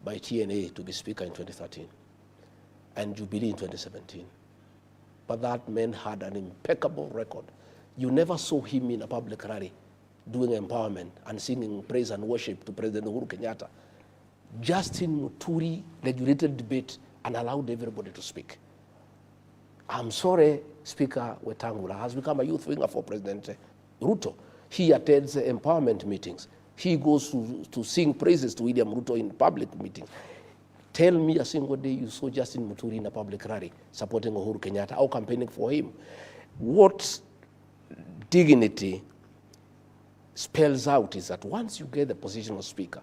by TNA to be speaker in 2013 and Jubilee in 2017. But that man had an impeccable record. You never saw him in a public rally doing empowerment and singing praise and worship to President Uhuru Kenyatta. Justin Muturi regulated debate and allowed everybody to speak. I'm sorry, Speaker Wetangula has become a youth winger for President Ruto. He attends empowerment meetings. He goes to sing praises to William Ruto in public meetings. Tell me a single day you saw Justin Muturi in a public rally supporting Uhuru Kenyatta or campaigning for him. What dignity spells out is that once you get the position of speaker,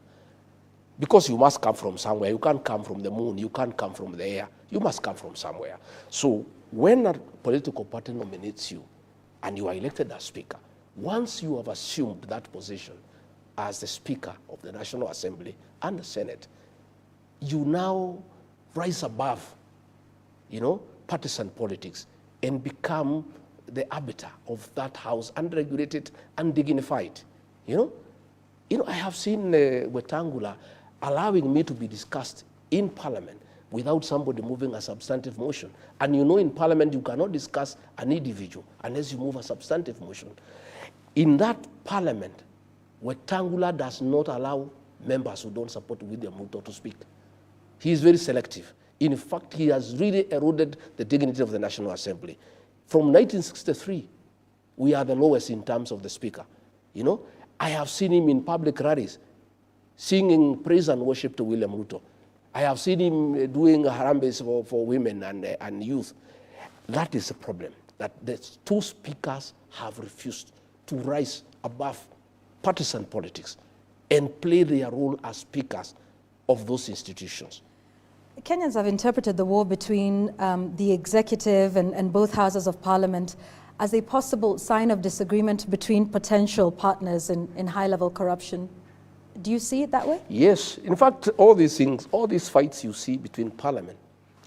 because you must come from somewhere, you can't come from the moon, you can't come from the air, you must come from somewhere. So when a political party nominates you and you are elected as speaker, once you have assumed that position as the Speaker of the National Assembly and the Senate, you now rise above, partisan politics and become the arbiter of that house, unregulated, undignified. I have seen Wetangula allowing me to be discussed in Parliament without somebody moving a substantive motion. And in Parliament you cannot discuss an individual unless you move a substantive motion. In that Parliament, Wetangula does not allow members who don't support William Ruto to speak. He is very selective. In fact, he has really eroded the dignity of the National Assembly. From 1963, we are the lowest in terms of the speaker. I have seen him in public rallies singing praise and worship to William Ruto. I have seen him doing harambes for women and youth. That is the problem, that the two speakers have refused to rise above partisan politics and play their role as speakers of those institutions. Kenyans have interpreted the war between the executive and both houses of parliament as a possible sign of disagreement between potential partners in high-level corruption. Do you see it that way? Yes. In fact, all these things, all these fights you see between parliament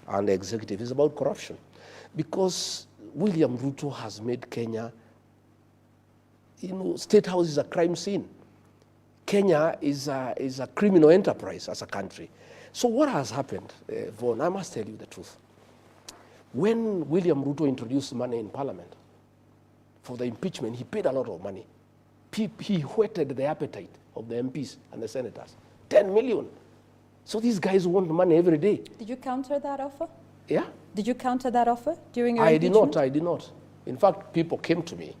and the executive is about corruption. Because William Ruto has made Kenya, State House is a crime scene. Kenya is a criminal enterprise as a country. So what has happened, Vaughan, I must tell you the truth. When William Ruto introduced money in Parliament for the impeachment, he paid a lot of money. He whetted the appetite of the MPs and the senators. 10 million. So these guys want money every day. Did you counter that offer? Yeah. Did you counter that offer during your impeachment? I did not. In fact, people came to me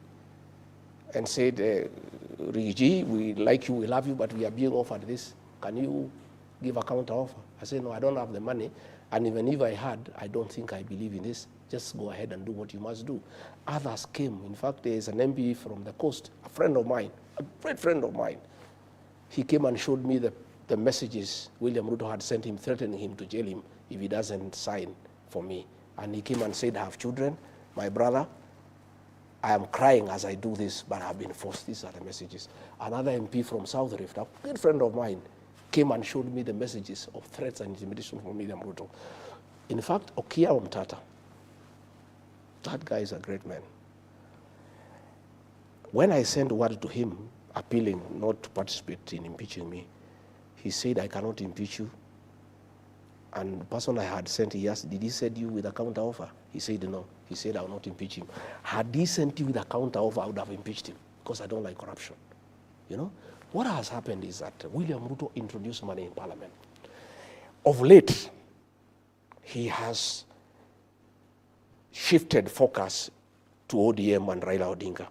and said, Rigi, we like you, we love you, but we are being offered this. Can you give a counter offer? I said, no, I don't have the money. And even if I had, I don't think I believe in this. Just go ahead and do what you must do. Others came. In fact, there is an MP from the coast, a friend of mine, a great friend of mine. He came and showed me the messages William Ruto had sent him, threatening him to jail him if he doesn't sign for me. And he came and said, I have children, my brother, I am crying as I do this, but I have been forced. These are the messages. Another MP from South Rift, a good friend of mine, came and showed me the messages of threats and intimidation from William Ruto. In fact, Okia Omtata, that guy is a great man. When I sent word to him, appealing not to participate in impeaching me, he said, I cannot impeach you And the person I had sent, he asked, did he send you with a counter offer? He said no. He said I will not impeach him. Had he sent you with a counter offer, I would have impeached him because I don't like corruption. You know? What has happened is that William Ruto introduced money in Parliament. Of late, he has shifted focus to ODM and Raila Odinga.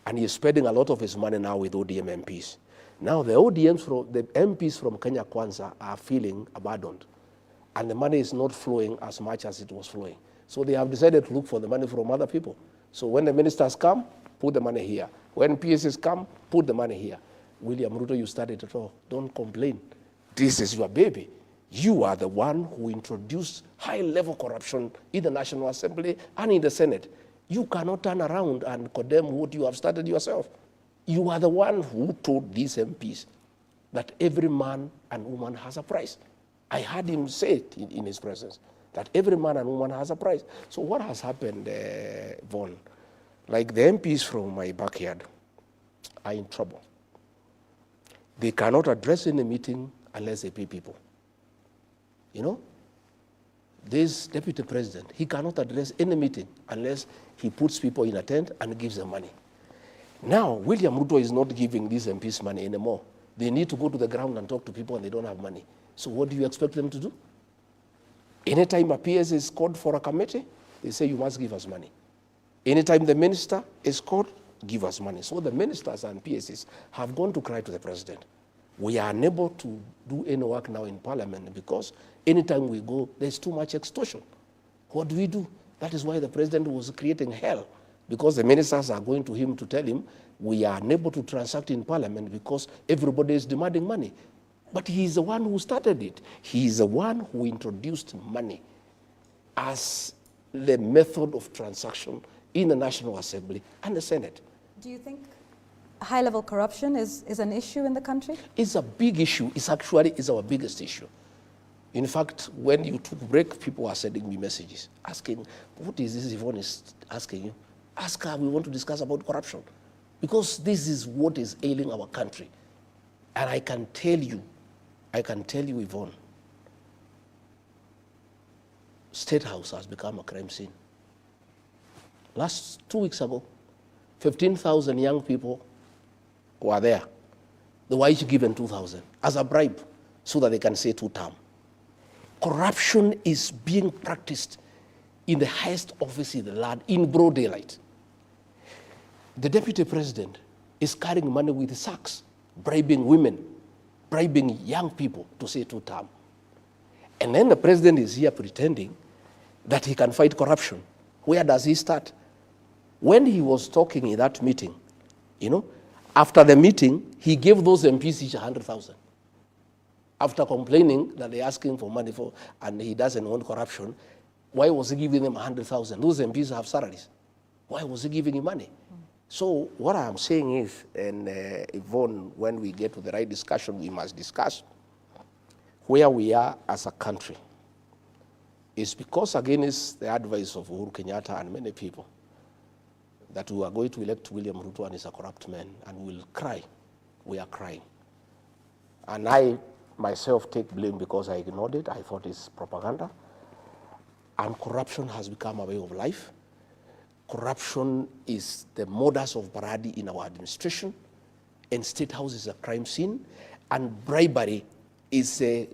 And he is spending a lot of his money now with ODM MPs. Now the MPs from Kenya Kwanza are feeling abandoned. And the money is not flowing as much as it was flowing. So they have decided to look for the money from other people. So when the ministers come, put the money here. When PSs come, put the money here. William Ruto, you started it all. Don't complain. This is your baby. You are the one who introduced high-level corruption in the National Assembly and in the Senate. You cannot turn around and condemn what you have started yourself. You are the one who told these MPs that every man and woman has a price. I heard him say it in his presence, that every man and woman has a price. So what has happened, Vaughan? Like the MPs from my backyard are in trouble. They cannot address any meeting unless they pay people. You know? This deputy president, he cannot address any meeting unless he puts people in a tent and gives them money. Now, William Ruto is not giving these MPs money anymore. They need to go to the ground and talk to people and they don't have money. So what do you expect them to do? Anytime a PS is called for a committee, they say you must give us money. Anytime the minister is called, give us money. So the ministers and PSs have gone to cry to the president. We are unable to do any work now in Parliament because anytime we go, there's too much extortion. What do we do? That is why the president was creating hell, because the ministers are going to him to tell him, we are unable to transact in Parliament because everybody is demanding money. But he is the one who started it. He is the one who introduced money as the method of transaction in the National Assembly and the Senate. Do you think high-level corruption is an issue in the country? It's a big issue. It's actually our biggest issue. In fact, when you took break, people are sending me messages asking, what is this Yvonne is asking you? Ask her, we want to discuss about corruption. Because this is what is ailing our country. And I can tell you, Yvonne, State House has become a crime scene. Last 2 weeks ago, 15,000 young people were there. They were each given 2,000 as a bribe so that they can say 2 term. Corruption is being practiced in the highest office in the land in broad daylight. The deputy president is carrying money with sacks, bribing women, bribing young people to say 2 term. And then the president is here pretending that he can fight corruption. Where does he start? When he was talking in that meeting, you know, after the meeting, he gave those MPs each 100,000. After complaining that they're asking for money for, and he doesn't want corruption, why was he giving them 100,000? Those MPs have salaries. Why was he giving him money? So what I'm saying is, and Yvonne, when we get to the right discussion, we must discuss where we are as a country. It's because, against the advice of Uhuru Kenyatta and many people, that we are going to elect William Ruto and he's a corrupt man, and we'll cry. We are crying. And I myself take blame because I ignored it. I thought it's propaganda. And corruption has become a way of life. Corruption is the modus operandi in our administration, and State House is a crime scene, and bribery is a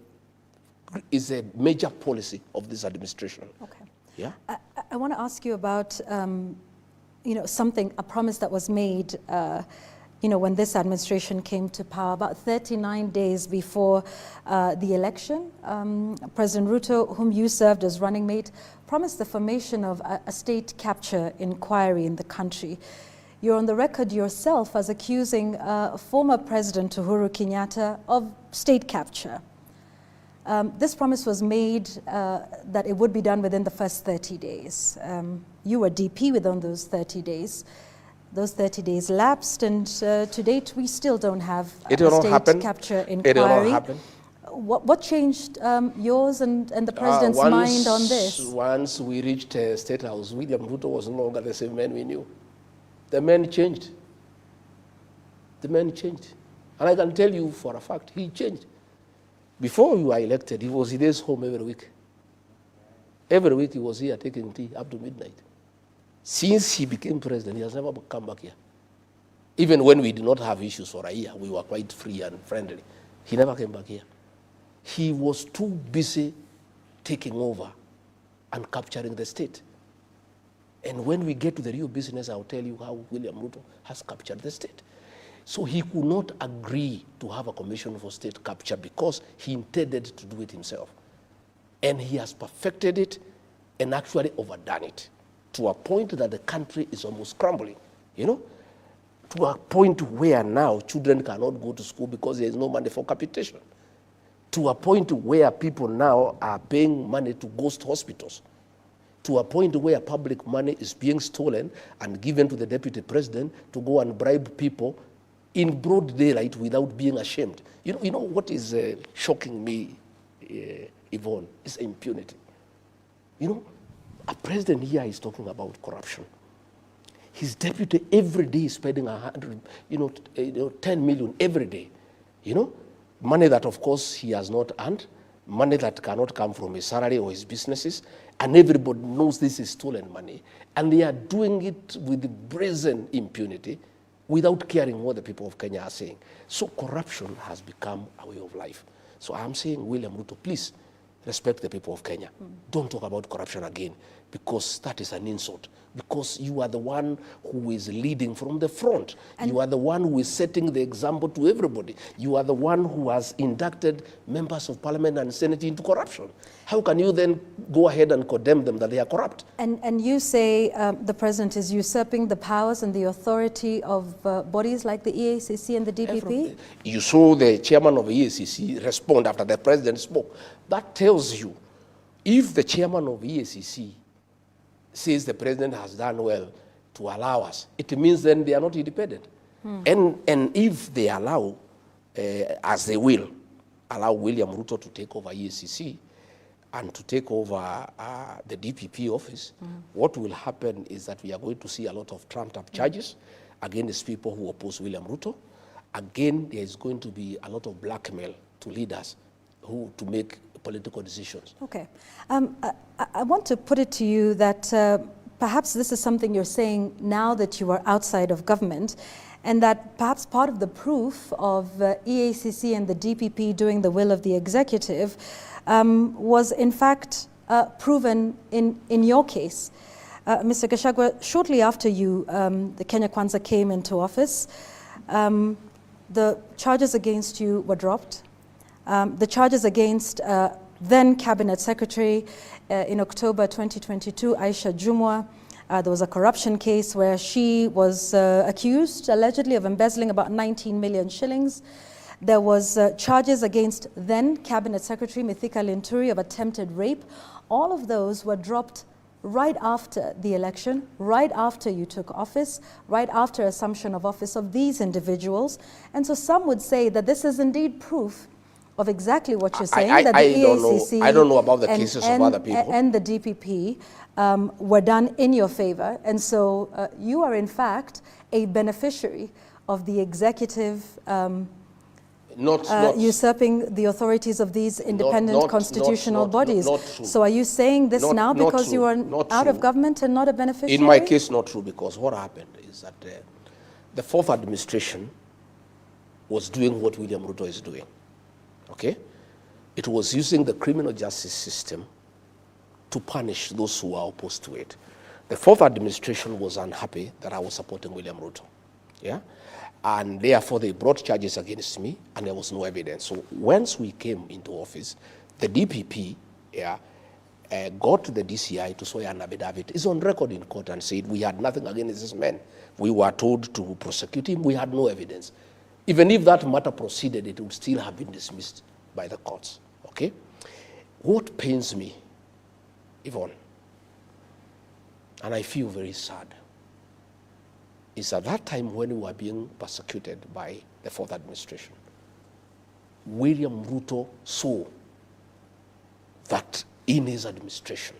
major policy of this administration. Okay. Yeah. I want to ask you about, a promise that was made, when this administration came to power, about 39 days before the election. President Ruto, whom you served as running mate, promised the formation of a state capture inquiry in the country. You're on the record yourself as accusing former President Uhuru Kenyatta of state capture. This promise was made that it would be done within the first 30 days. You were DP within those 30 days. Those 30 days lapsed, and to date, we still don't have a state capture inquiry. It will not happen. What changed yours and the president's mind on this? Once we reached State House, William Ruto was no longer the same man we knew. The man changed. The man changed. And I can tell you for a fact, he changed. Before you were elected, he was in his home every week. Every week he was here taking tea up to midnight. Since he became president, he has never come back here. Even when we did not have issues for a year, we were quite free and friendly. He never came back here. He was too busy taking over and capturing the state. And when we get to the real business, I'll tell you how William Ruto has captured the state. So he could not agree to have a commission for state capture because he intended to do it himself. And he has perfected it and actually overdone it to a point that the country is almost crumbling, you know, to a point where now children cannot go to school because there is no money for capitation, to a point where people now are paying money to ghost hospitals, to a point where public money is being stolen and given to the deputy president to go and bribe people in broad daylight without being ashamed. You know what is shocking me, Yvonne, is impunity. You know, a president here is talking about corruption. His deputy every day is spending 10 million every day. You know, money that of course he has not earned, money that cannot come from his salary or his businesses, and everybody knows this is stolen money. And they are doing it with brazen impunity without caring what the people of Kenya are saying. So corruption has become a way of life. So I'm saying, William Ruto, please respect the people of Kenya. Don't talk about corruption again, because that is an insult. Because you are the one who is leading from the front. And you are the one who is setting the example to everybody. You are the one who has inducted members of parliament and senate into corruption. How can you then go ahead and condemn them that they are corrupt? And you say the president is usurping the powers and the authority of bodies like the EACC and the DPP? You saw the chairman of the EACC respond after the president spoke. That tells you, if the chairman of the EACC says the president has done well to allow us, it means then they are not independent. And if they allow, as they will, allow William Ruto to take over EACC and to take over the DPP office, what will happen is that we are going to see a lot of trumped-up charges against people who oppose William Ruto. Again, there is going to be a lot of blackmail to leaders to make political decisions. Okay. I want to put it to you that perhaps this is something you're saying now that you are outside of government, and that perhaps part of the proof of EACC and the DPP doing the will of the executive was in fact proven in your case. Mr. Gachagua, shortly after the Kenya Kwanza came into office, the charges against you were dropped. The charges against then Cabinet Secretary in October 2022, Aisha Jumwa, there was a corruption case where she was accused allegedly of embezzling about 19 million shillings. There was charges against then Cabinet Secretary Mithika Linturi of attempted rape. All of those were dropped right after the election, right after you took office, right after assumption of office of these individuals. And so some would say that this is indeed proof of exactly what you're saying, that the EACC I don't know about the cases of other people. And the DPP were done in your favor. And so you are in fact a beneficiary of the executive usurping the authorities of these independent constitutional bodies. Not true. So are you saying this now because you are out of government and not a beneficiary? In my case, not true, because what happened is that the fourth administration was doing what William Ruto is doing. Okay? It was using the criminal justice system to punish those who are opposed to it. The fourth administration was unhappy that I was supporting William Ruto. Yeah? And therefore, they brought charges against me, and there was no evidence. So once we came into office, the DPP got the DCI to swear an affidavit. It's on record in court and said we had nothing against this man. We were told to prosecute him. We had no evidence. Even if that matter proceeded, it would still have been dismissed by the courts. Okay? What pains me, Yvonne, and I feel very sad, is at that time when we were being persecuted by the fourth administration, William Ruto saw that in his administration,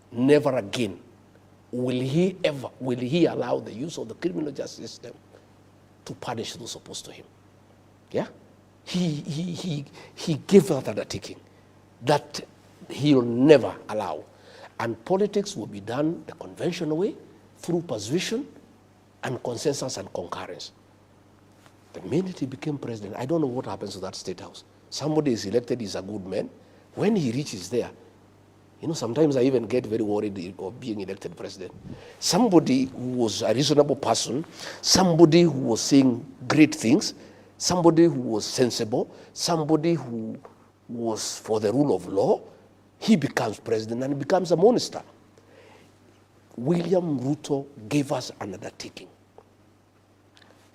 never again will he allow the use of the criminal justice system to punish those opposed to him. Yeah? He gave that undertaking that he'll never allow. And politics will be done the conventional way, through persuasion and consensus and concurrence. The minute he became president, I don't know what happens to that state house. Somebody is elected, he's a good man. When he reaches there, sometimes I even get very worried of being elected president. Somebody who was a reasonable person, somebody who was saying great things, somebody who was sensible, somebody who was for the rule of law, he becomes president and becomes a monster. William Ruto gave us an undertaking,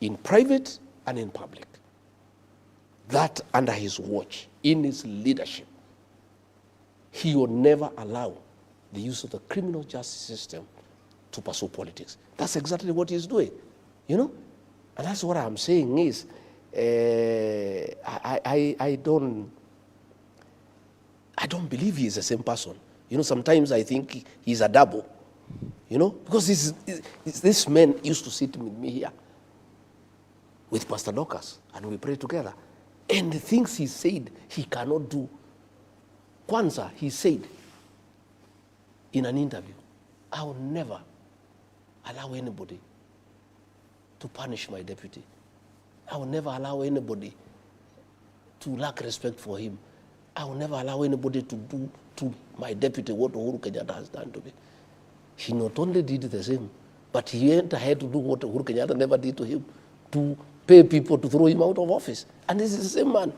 in private and in public, that under his watch, in his leadership, he will never allow the use of the criminal justice system to pursue politics. That's exactly what he's doing, And that's what I'm saying is, I don't believe he is the same person. Sometimes I think he's a double, because this man used to sit with me here with Pastor Dorcas, and we pray together. And the things he said he cannot do. Kwanzaa, he said in an interview, I will never allow anybody to punish my deputy. I will never allow anybody to lack respect for him. I will never allow anybody to do to my deputy what Uhuru Kenyatta has done to me. He not only did the same, but he went ahead to do what Uhuru Kenyatta never did to him, to pay people to throw him out of office. And this is the same man.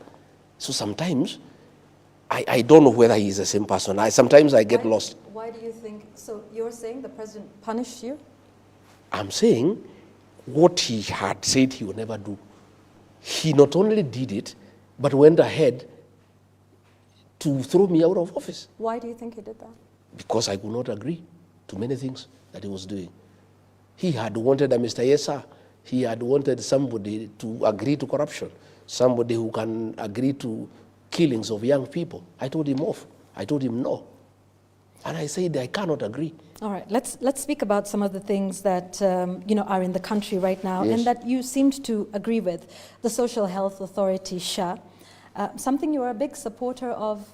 So sometimes, I don't know whether he is the same person. Sometimes I get lost. Why do you think, so you're saying the president punished you? I'm saying what he had said he would never do. He not only did it, but went ahead to throw me out of office. Why do you think he did that? Because I could not agree to many things that he was doing. He had wanted a Mr. Yesa. He had wanted somebody to agree to corruption, somebody who can agree to killings of young people. I told him off. I told him no. And I said I cannot agree. All right, let's speak about some of the things that are in the country right now, Yes. and that you seemed to agree with. The Social Health Authority, SHA, something you were a big supporter of,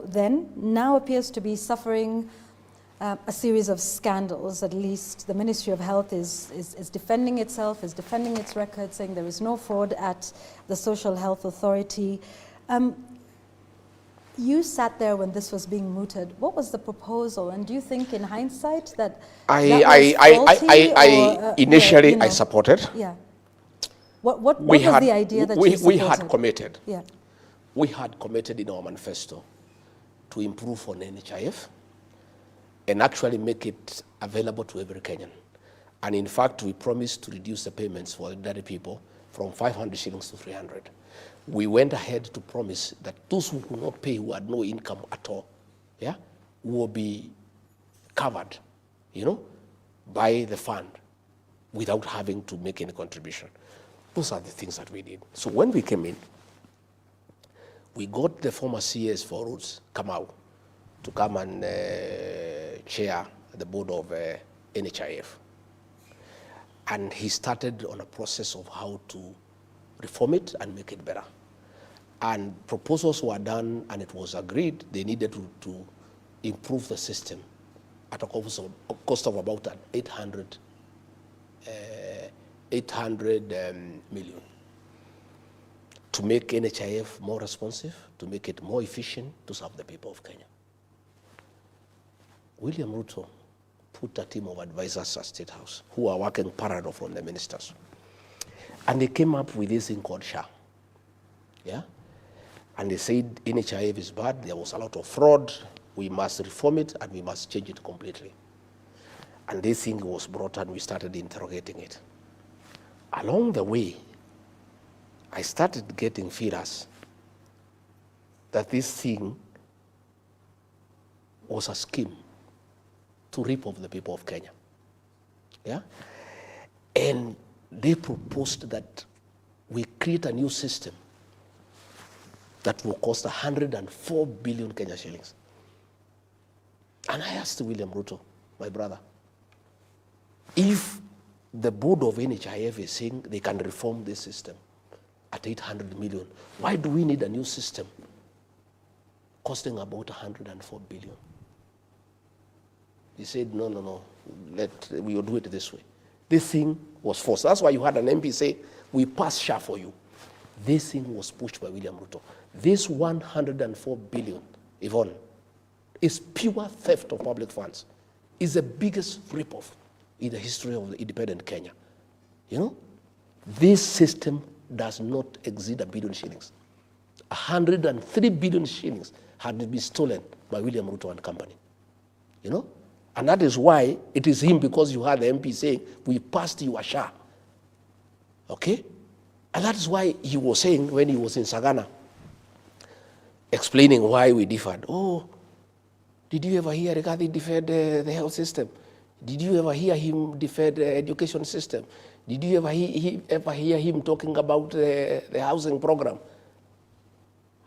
then, now appears to be suffering a series of scandals. At least the Ministry of Health is defending itself, is defending its record, saying there is no fraud at the Social Health Authority. You sat there when this was being mooted. What was the proposal? And do you think, in hindsight, that initially I supported. Yeah. What was the idea that you supported? We had committed. Yeah. We had committed in our manifesto to improve on NHIF and actually make it available to every Kenyan. And in fact, we promised to reduce the payments for ordinary people from 500 shillings to 300. We went ahead to promise that those who could not pay, who had no income at all, will be covered, by the fund without having to make any contribution. Those are the things that we did. So when we came in, we got the former CS for Roads, Kamau, to come and chair the board of NHIF. And he started on a process of how to reform it and make it better. And proposals were done, and it was agreed they needed to improve the system at a cost of about 800 million, to make NHIF more responsive, to make it more efficient, to serve the people of Kenya. William Ruto put a team of advisors at State House who are working parallel from the ministers. And they came up with this thing called SHA. And they said NHIF is bad, there was a lot of fraud, we must reform it and we must change it completely. And this thing was brought and we started interrogating it. Along the way, I started getting feelers that this thing was a scheme to rip off the people of Kenya. And they proposed that we create a new system that will cost 104 billion Kenya shillings. And I asked William Ruto, my brother, if the board of NHIF is saying they can reform this system at 800 million, why do we need a new system costing about 104 billion? He said, no, we will do it this way. This thing was forced. That's why you had an MP say, we pass SHA for you. This thing was pushed by William Ruto. This 104 billion, Yvonne, is pure theft of public funds. It's the biggest rip-off in the history of the independent Kenya. You know, this system does not exceed $1 billion shillings. 103 billion shillings had been stolen by William Ruto and company. You know, and that is why it is him, because you had the MP saying, we passed you a SHA. Okay? And that is why he was saying when he was in Sagana, explaining why we differed. Oh, did you ever hear Rigathi deferred the health system? Did you ever hear him deferred the education system? Did you ever hear him talking about the housing program?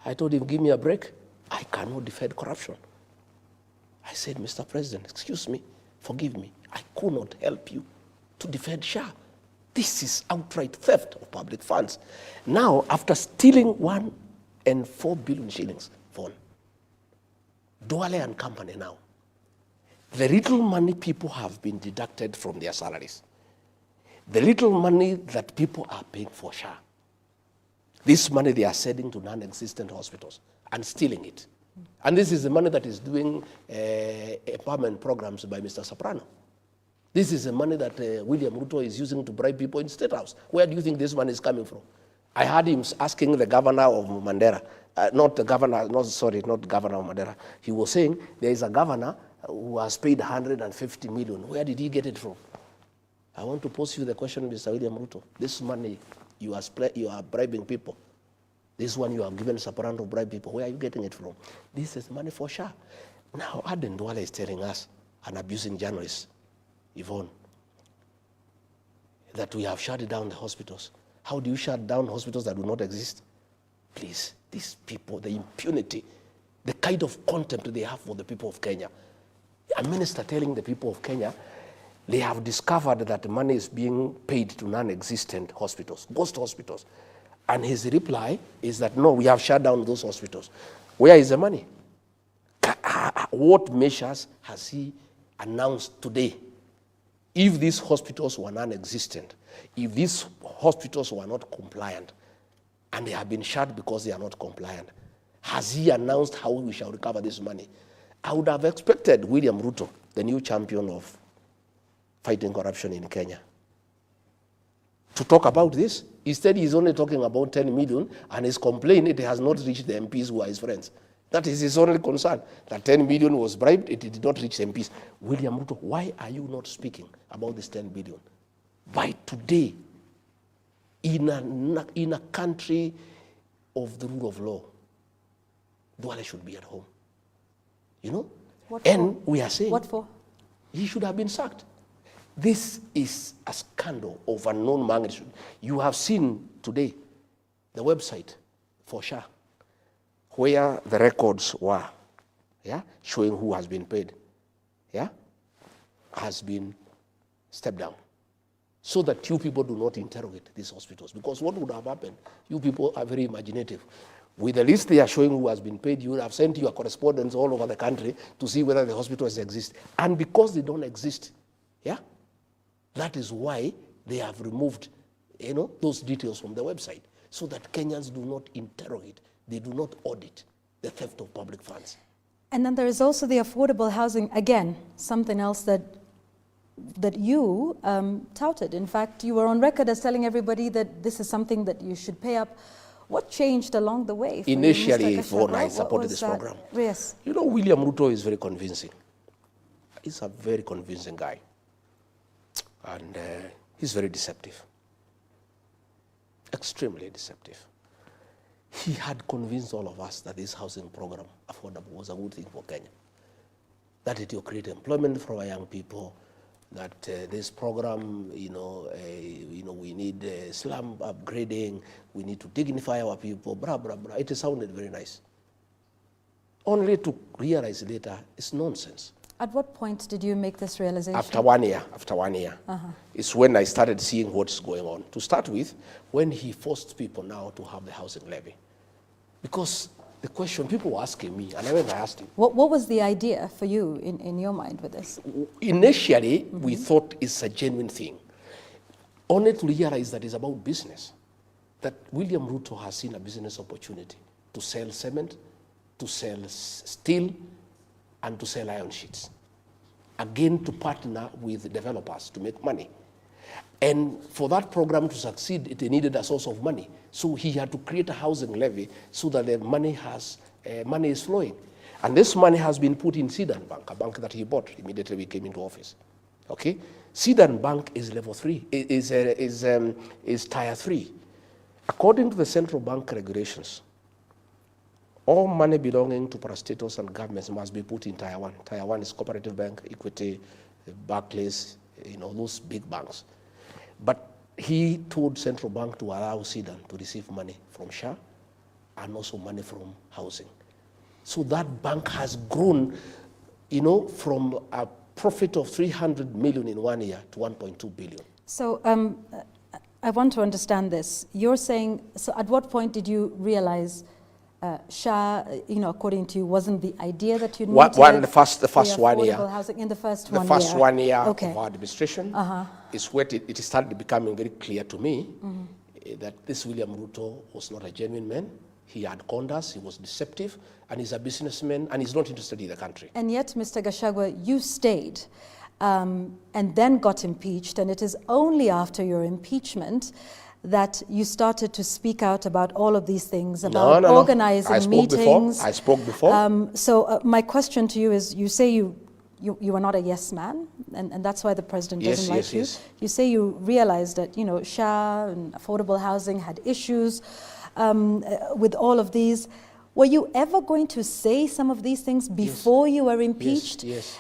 I told him, give me a break. I cannot defend corruption. I said, Mr. President, excuse me, forgive me. I could not help you to defend SHA. This is outright theft of public funds. Now, after stealing 104 billion shillings, Duale and company now, the little money people have been deducted from their salaries, the little money that people are paying for SHA, this money they are sending to non-existent hospitals and stealing it. And this is the money that is doing empowerment programs by Mr. Soprano. This is the money that William Ruto is using to bribe people in State House. Where do you think this money is coming from? I heard him asking the governor of Mandera, not governor of Mandera. He was saying there is a governor who has paid 150 million. Where did he get it from? I want to pose you the question, Mr. William Ruto. This money you are bribing people. This one you have given Soprano to bribe people. Where are you getting it from? This is money for SHA. Now, Aden Duale is telling us, an abusing journalist, Yvonne, that we have shut down the hospitals. How do you shut down hospitals that do not exist? Please, these people, the impunity, the kind of contempt they have for the people of Kenya. A minister telling the people of Kenya, they have discovered that money is being paid to non-existent hospitals, ghost hospitals. And his reply is that, no, we have shut down those hospitals. Where is the money? What measures has he announced today? If these hospitals were non-existent, if these hospitals were not compliant, and they have been shut because they are not compliant, has he announced how we shall recover this money? I would have expected William Ruto, the new champion of fighting corruption in Kenya, to talk about this. Instead, he's only talking about 10 million, and his complaint, it has not reached the MPs who are his friends. That is his only concern, that 10 million was bribed, it did not reach the MPs. William Ruto, why are you not speaking about this 10 billion? By today, in a country of the rule of law, Duale should be at home. You know? What and for? We are saying, what for? He should have been sacked. This is a scandal of unknown magnitude. You have seen today the website for SHA, where the records were, showing who has been paid, has been stepped down, so that you people do not interrogate these hospitals. Because what would have happened? You people are very imaginative. With the list they are showing who has been paid, you would have sent your correspondents all over the country to see whether the hospitals exist. And because they don't exist, that is why they have removed, those details from the website, so that Kenyans do not interrogate, they do not audit the theft of public funds. And then there is also the affordable housing, again, something else that you touted. In fact, you were on record as telling everybody that this is something that you should pay up. What changed along the way? Initially, when I supported this program, yes. William Ruto is very convincing. He's a very convincing guy. And he's very deceptive, extremely deceptive. He had convinced all of us that this housing program, affordable, was a good thing for Kenya. That it will create employment for our young people, that this program, we need slum upgrading, we need to dignify our people, blah, blah, blah. It sounded very nice. Only to realize later, it's nonsense. At what point did you make this realization? After one year. It's when I started seeing what's going on. To start with, when he forced people now to have the housing levy. Because the question people were asking me, and I went and asked him. What was the idea for you in your mind with this? Initially, we thought it's a genuine thing, only to realize that it's about business. That William Ruto has seen a business opportunity to sell cement, to sell steel, and to sell iron sheets. Again, to partner with developers to make money. And for that program to succeed, it needed a source of money. So he had to create a housing levy so that the money is flowing. And this money has been put in Sidan Bank, a bank that he bought immediately we came into office. Okay? Sidan Bank is level 3, is tier 3. According to the central bank regulations, all money belonging to parastatals and governments must be put in tier 1. Tier 1 is Cooperative Bank, Equity, Barclays, those big banks. But he told central bank to allow Sidan to receive money from SHA and also money from housing. So that bank has grown, from a profit of 300 million in 1 year to 1.2 billion. So I want to understand this. You're saying, so at what point did you realize SHA, according to you, wasn't the idea that you needed? The first 1 year. Housing in the first the 1 first year. 1 year Okay. of our administration is where it started becoming very clear to me that this William Ruto was not a genuine man. He had conned us, he was deceptive, and he's a businessman, and he's not interested in the country. And yet, Mr. Gachagua, you stayed and then got impeached, and it is only after your impeachment that you started to speak out about all of these things, about organizing meetings. I spoke before. So my question to you is, you say you are not a yes man, and that's why the president doesn't like you. Yes. You say you realized that, SHA and affordable housing had issues with all of these. Were you ever going to say some of these things before you were impeached? Yes.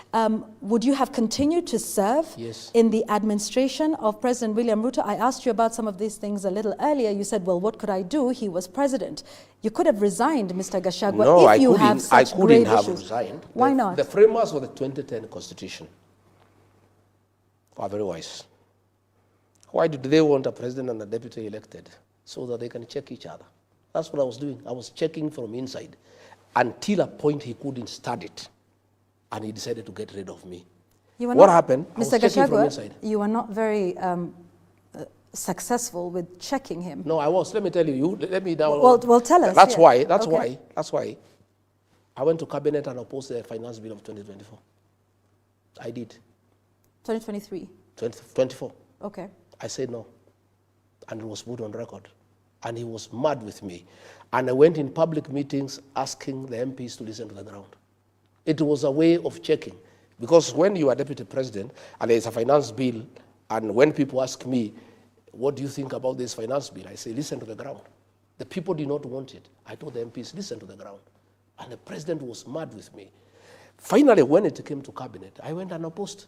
Would you have continued to serve in the administration of President William Ruto? I asked you about some of these things a little earlier. You said, well, what could I do? He was president. You could have resigned, Mr. Gachagua, if you have such grave issues. I couldn't have resigned. Why not? The framers of the 2010 Constitution are very wise. Why did they want a president and a deputy elected? So that they can check each other. That's what I was doing. I was checking from inside until a point he couldn't stand it, and he decided to get rid of me. What happened? Mr. Gachagua, you were not very successful with checking him. No, I was. Let me tell you. Let me now. Well, tell us. That's why. That's why. I went to cabinet and opposed the finance bill of 2024. I did. 2023. 2024. Okay. I said no, and it was put on record. And he was mad with me. And I went in public meetings asking the MPs to listen to the ground. It was a way of checking. Because when you are deputy president and there's a finance bill, and when people ask me, what do you think about this finance bill? I say, listen to the ground. The people did not want it. I told the MPs, listen to the ground. And the president was mad with me. Finally, when it came to cabinet, I went and opposed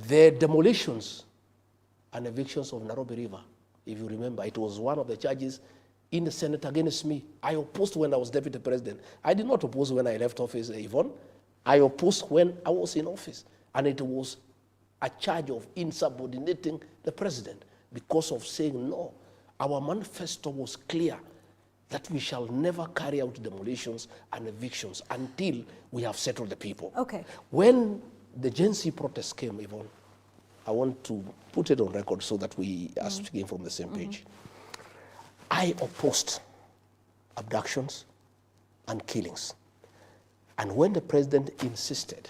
the demolitions and evictions of Nairobi River. If you remember, it was one of the charges in the Senate against me. I opposed when I was deputy president. I did not oppose when I left office, Yvonne. I opposed when I was in office. And it was a charge of insubordinating the president because of saying no. Our manifesto was clear that we shall never carry out demolitions and evictions until we have settled the people. Okay. When the Gen Z protests came, Yvonne, I want to put it on record so that we are speaking from the same page. I opposed abductions and killings. And when the president insisted,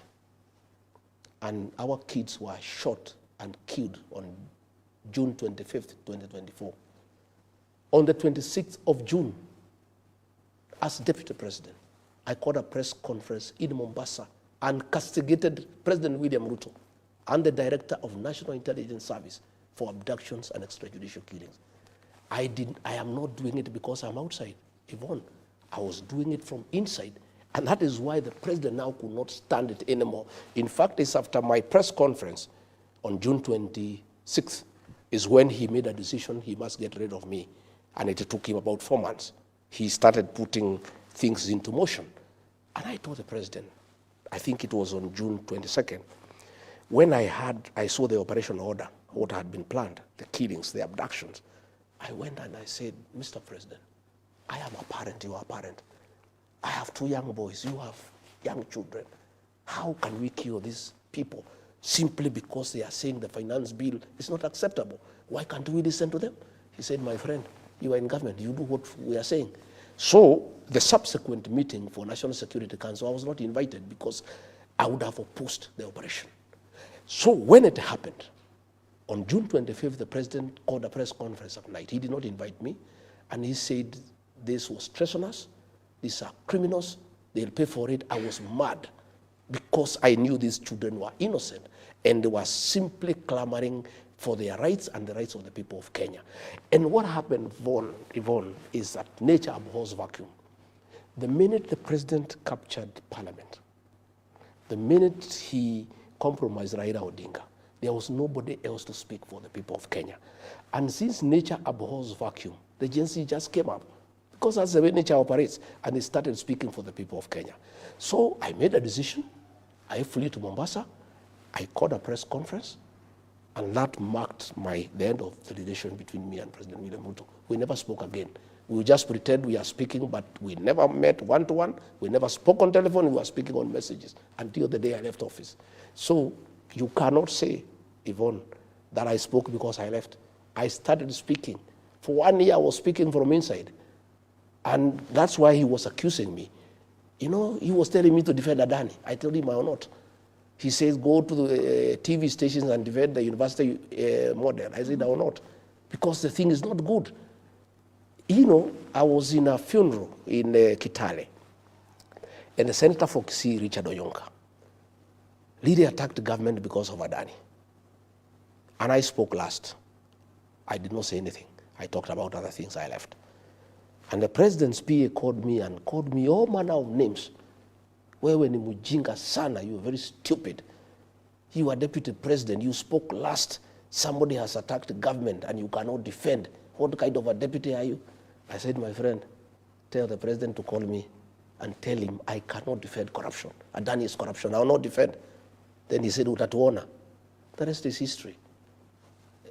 and our kids were shot and killed on June 25th, 2024, on the 26th of June, as deputy president, I called a press conference in Mombasa and castigated President William Ruto and the Director of National Intelligence Service for abductions and extrajudicial killings. I am not doing it because I'm outside, Yvonne. I was doing it from inside. And that is why the president now could not stand it anymore. In fact, it's after my press conference on June 26th is when he made a decision he must get rid of me. And it took him about 4 months. He started putting things into motion. And I told the president, I think it was on June 22nd, when I saw the operation order, what had been planned, the killings, the abductions, I went and I said, Mr. President, I am a parent, you are a parent. I have 2 young boys, you have young children. How can we cure these people simply because they are saying the finance bill is not acceptable? Why can't we listen to them? He said, my friend, you are in government, you do what we are saying. So the subsequent meeting for National Security Council, I was not invited because I would have opposed the operation. So when it happened, on June 25th, the president called a press conference at night. He did not invite me, and he said this was treasonous, these are criminals, they'll pay for it. I was mad because I knew these children were innocent, and they were simply clamoring for their rights and the rights of the people of Kenya. And what happened, Yvonne, is that nature abhors vacuum. The minute the president captured parliament, the minute he compromised Raila Odinga, there was nobody else to speak for the people of Kenya. And since nature abhors vacuum, the Gen Z just came up, because that's the way nature operates, and they started speaking for the people of Kenya. So I made a decision. I flew to Mombasa. I called a press conference, and that marked the end of the relation between me and President William Ruto. We never spoke again. We would just pretend we are speaking, but we never met one-to-one. We never spoke on telephone. We were speaking on messages until the day I left office. So you cannot say, Yvonne, that I spoke because I left. I started speaking. For 1 year, I was speaking from inside. And that's why he was accusing me. You know, he was telling me to defend Adani. I told him I will not. He says, go to the TV stations and defend the university model. I said, I will not, because the thing is not good. You know, I was in a funeral in Kitale, and the Senator for Kisii, Richard Oyonka, really attacked the government because of Adani. And I spoke last. I did not say anything. I talked about other things. I left. And the president's PA called me all manner of names. Wewe ni mujinga sana, you are very stupid. You are deputy president, you spoke last. Somebody has attacked the government and you cannot defend. What kind of a deputy are you? I said, my friend, tell the president to call me and tell him I cannot defend corruption. Adani is corruption, I will not defend. Then he said, utatuona. The rest is history.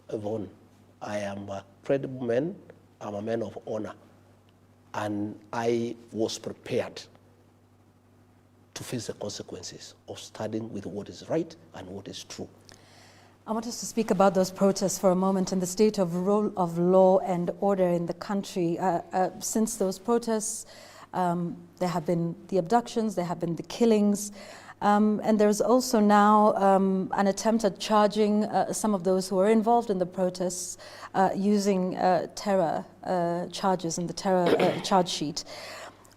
Yvonne, I am a credible man, I'm a man of honor. And I was prepared to face the consequences of standing with what is right and what is true. I want us to speak about those protests for a moment and the state of rule of law and order in the country. Since those protests, there have been the abductions, there have been the killings, and there's also now an attempt at charging some of those who are involved in the protests using terror charges in the terror charge sheet.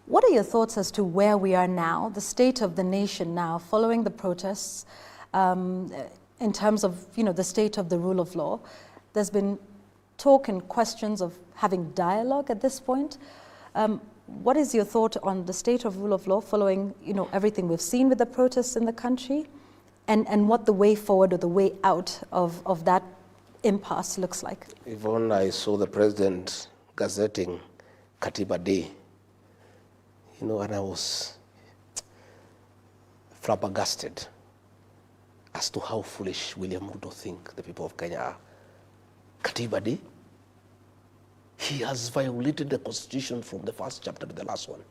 What are your thoughts as to where we are now, the state of the nation now, following the protests, in terms of, you know, the state of the rule of law? There's been talk and questions of having dialogue at this point. What is your thought on the state of rule of law following, you know, everything we've seen with the protests in the country, and what the way forward or the way out of that impasse looks like? Yvonne, I saw the president gazetting Katiba Day, you know, and I was flabbergasted as to how foolish William Ruto think the people of Kenya are. Katiba Day, he has violated the constitution from the first chapter to the last one.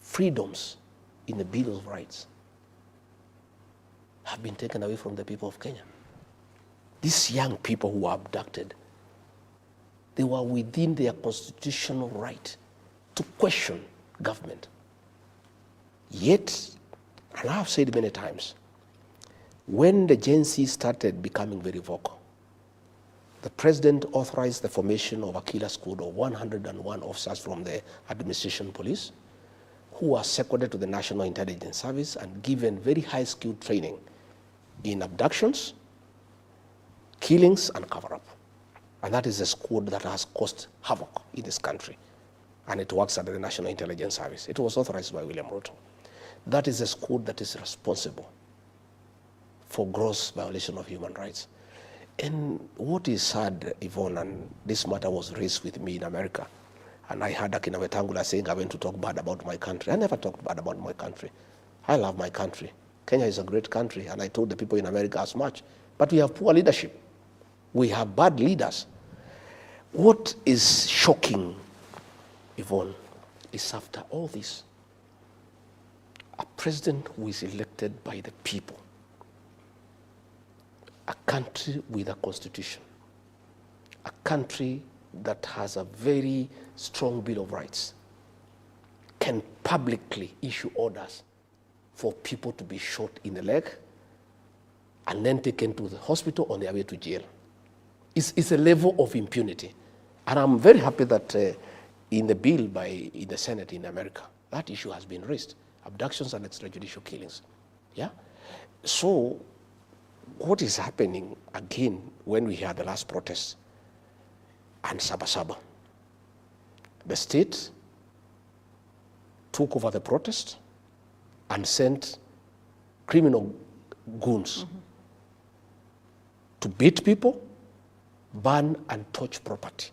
Freedoms in the Bill of Rights have been taken away from the people of Kenya. These young people who were abducted, they were within their constitutional right to question government. Yet, and I have said many times, when the Gen Z started becoming very vocal, the president authorized the formation of a killer squad of 101 officers from the administration police who were seconded to the National Intelligence Service and given very high-skilled training in abductions, killings, and cover-up. And that is a squad that has caused havoc in this country. And it works under the National Intelligence Service. It was authorized by William Ruto. That is a squad that is responsible for gross violation of human rights. And what is sad, Yvonne, and this matter was raised with me in America, and I heard Akina Wetangula saying I went to talk bad about my country. I never talked bad about my country. I love my country. Kenya is a great country, and I told the people in America as much. But we have poor leadership. We have bad leaders. What is shocking, Yvonne, is after all this, a president who is elected by the people, a country with a constitution, a country that has a very strong Bill of Rights, can publicly issue orders for people to be shot in the leg and then taken to the hospital on their way to jail. It's a level of impunity. And I'm very happy that in the bill in the Senate in America, that issue has been raised, abductions and extrajudicial killings. Yeah? So what is happening again when we had the last protest and Sabasaba? The state took over the protest and sent criminal goons to beat people, burn and torch property,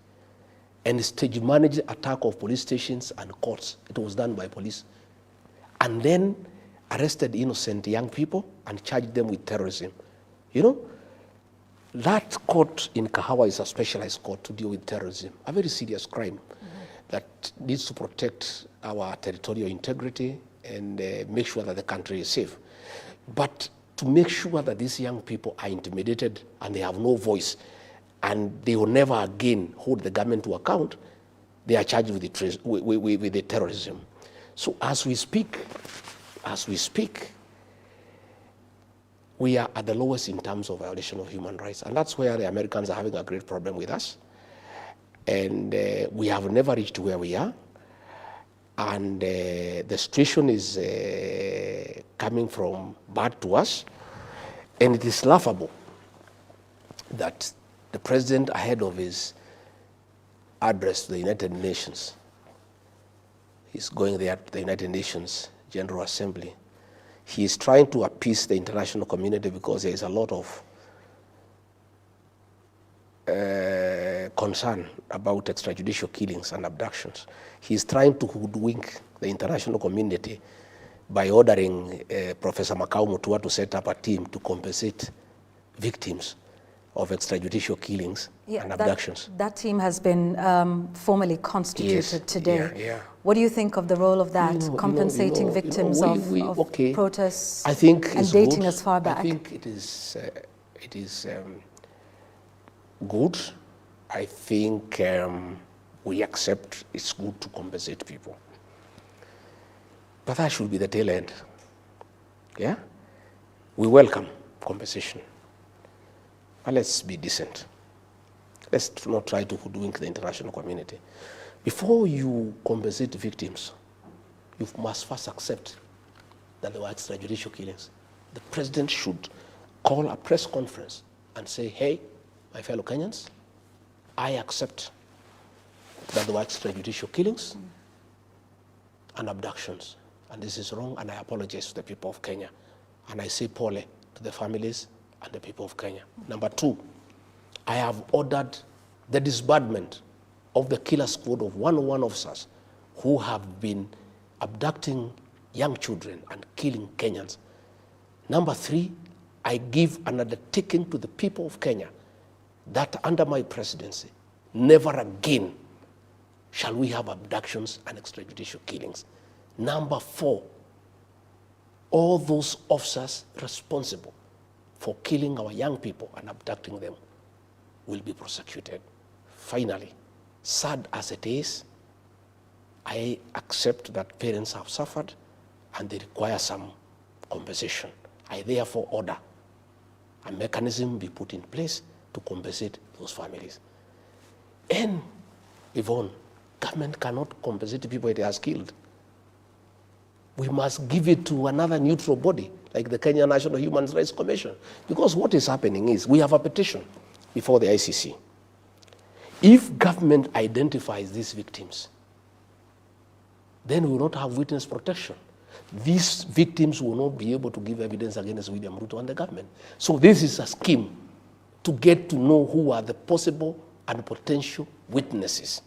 and stage manage attack of police stations and courts. It was done by police. And then arrested innocent young people and charged them with terrorism. You know, that court in Kahawa is a specialized court to deal with terrorism, a very serious crime that needs to protect our territorial integrity and make sure that the country is safe. But to make sure that these young people are intimidated and they have no voice and they will never again hold the government to account, they are charged with the terrorism. So as we speak, we are at the lowest in terms of violation of human rights. And that's where the Americans are having a great problem with us. And we have never reached where we are. And the situation is coming from bad to us. And it is laughable that the president, ahead of his address to the United Nations, he's going there to the United Nations General Assembly. He is trying to appease the international community because there is a lot of concern about extrajudicial killings and abductions. He is trying to hoodwink the international community by ordering Professor Makau Mutua to set up a team to compensate victims of extrajudicial killings and abductions. That team has been formally constituted today. Yeah. What do you think of the role of that, compensating victims of protests and dating as far back? I think it is good. I think we accept it's good to compensate people. But that should be the tail end. Yeah? We welcome compensation. But let's be decent. Let's not try to hoodwink the international community. Before you compensate victims, you must first accept that there were extrajudicial killings. The president should call a press conference and say, hey, my fellow Kenyans, I accept that there were extrajudicial killings and abductions. And this is wrong, and I apologize to the people of Kenya. And I say pole to the families and the people of Kenya. Number two, I have ordered the disbandment of the killer squad of 101 officers who have been abducting young children and killing Kenyans. Number three, I give an undertaking to the people of Kenya that under my presidency, never again shall we have abductions and extrajudicial killings. Number four, all those officers responsible for killing our young people and abducting them will be prosecuted. Finally, sad as it is, I accept that parents have suffered and they require some compensation. I therefore order a mechanism be put in place to compensate those families. And Yvonne, government cannot compensate people it has killed. We must give it to another neutral body, like the Kenya National Human Rights Commission. Because what is happening is we have a petition before the ICC. If government identifies these victims, then we will not have witness protection. These victims will not be able to give evidence against William Ruto and the government. So this is a scheme to get to know who are the possible and potential witnesses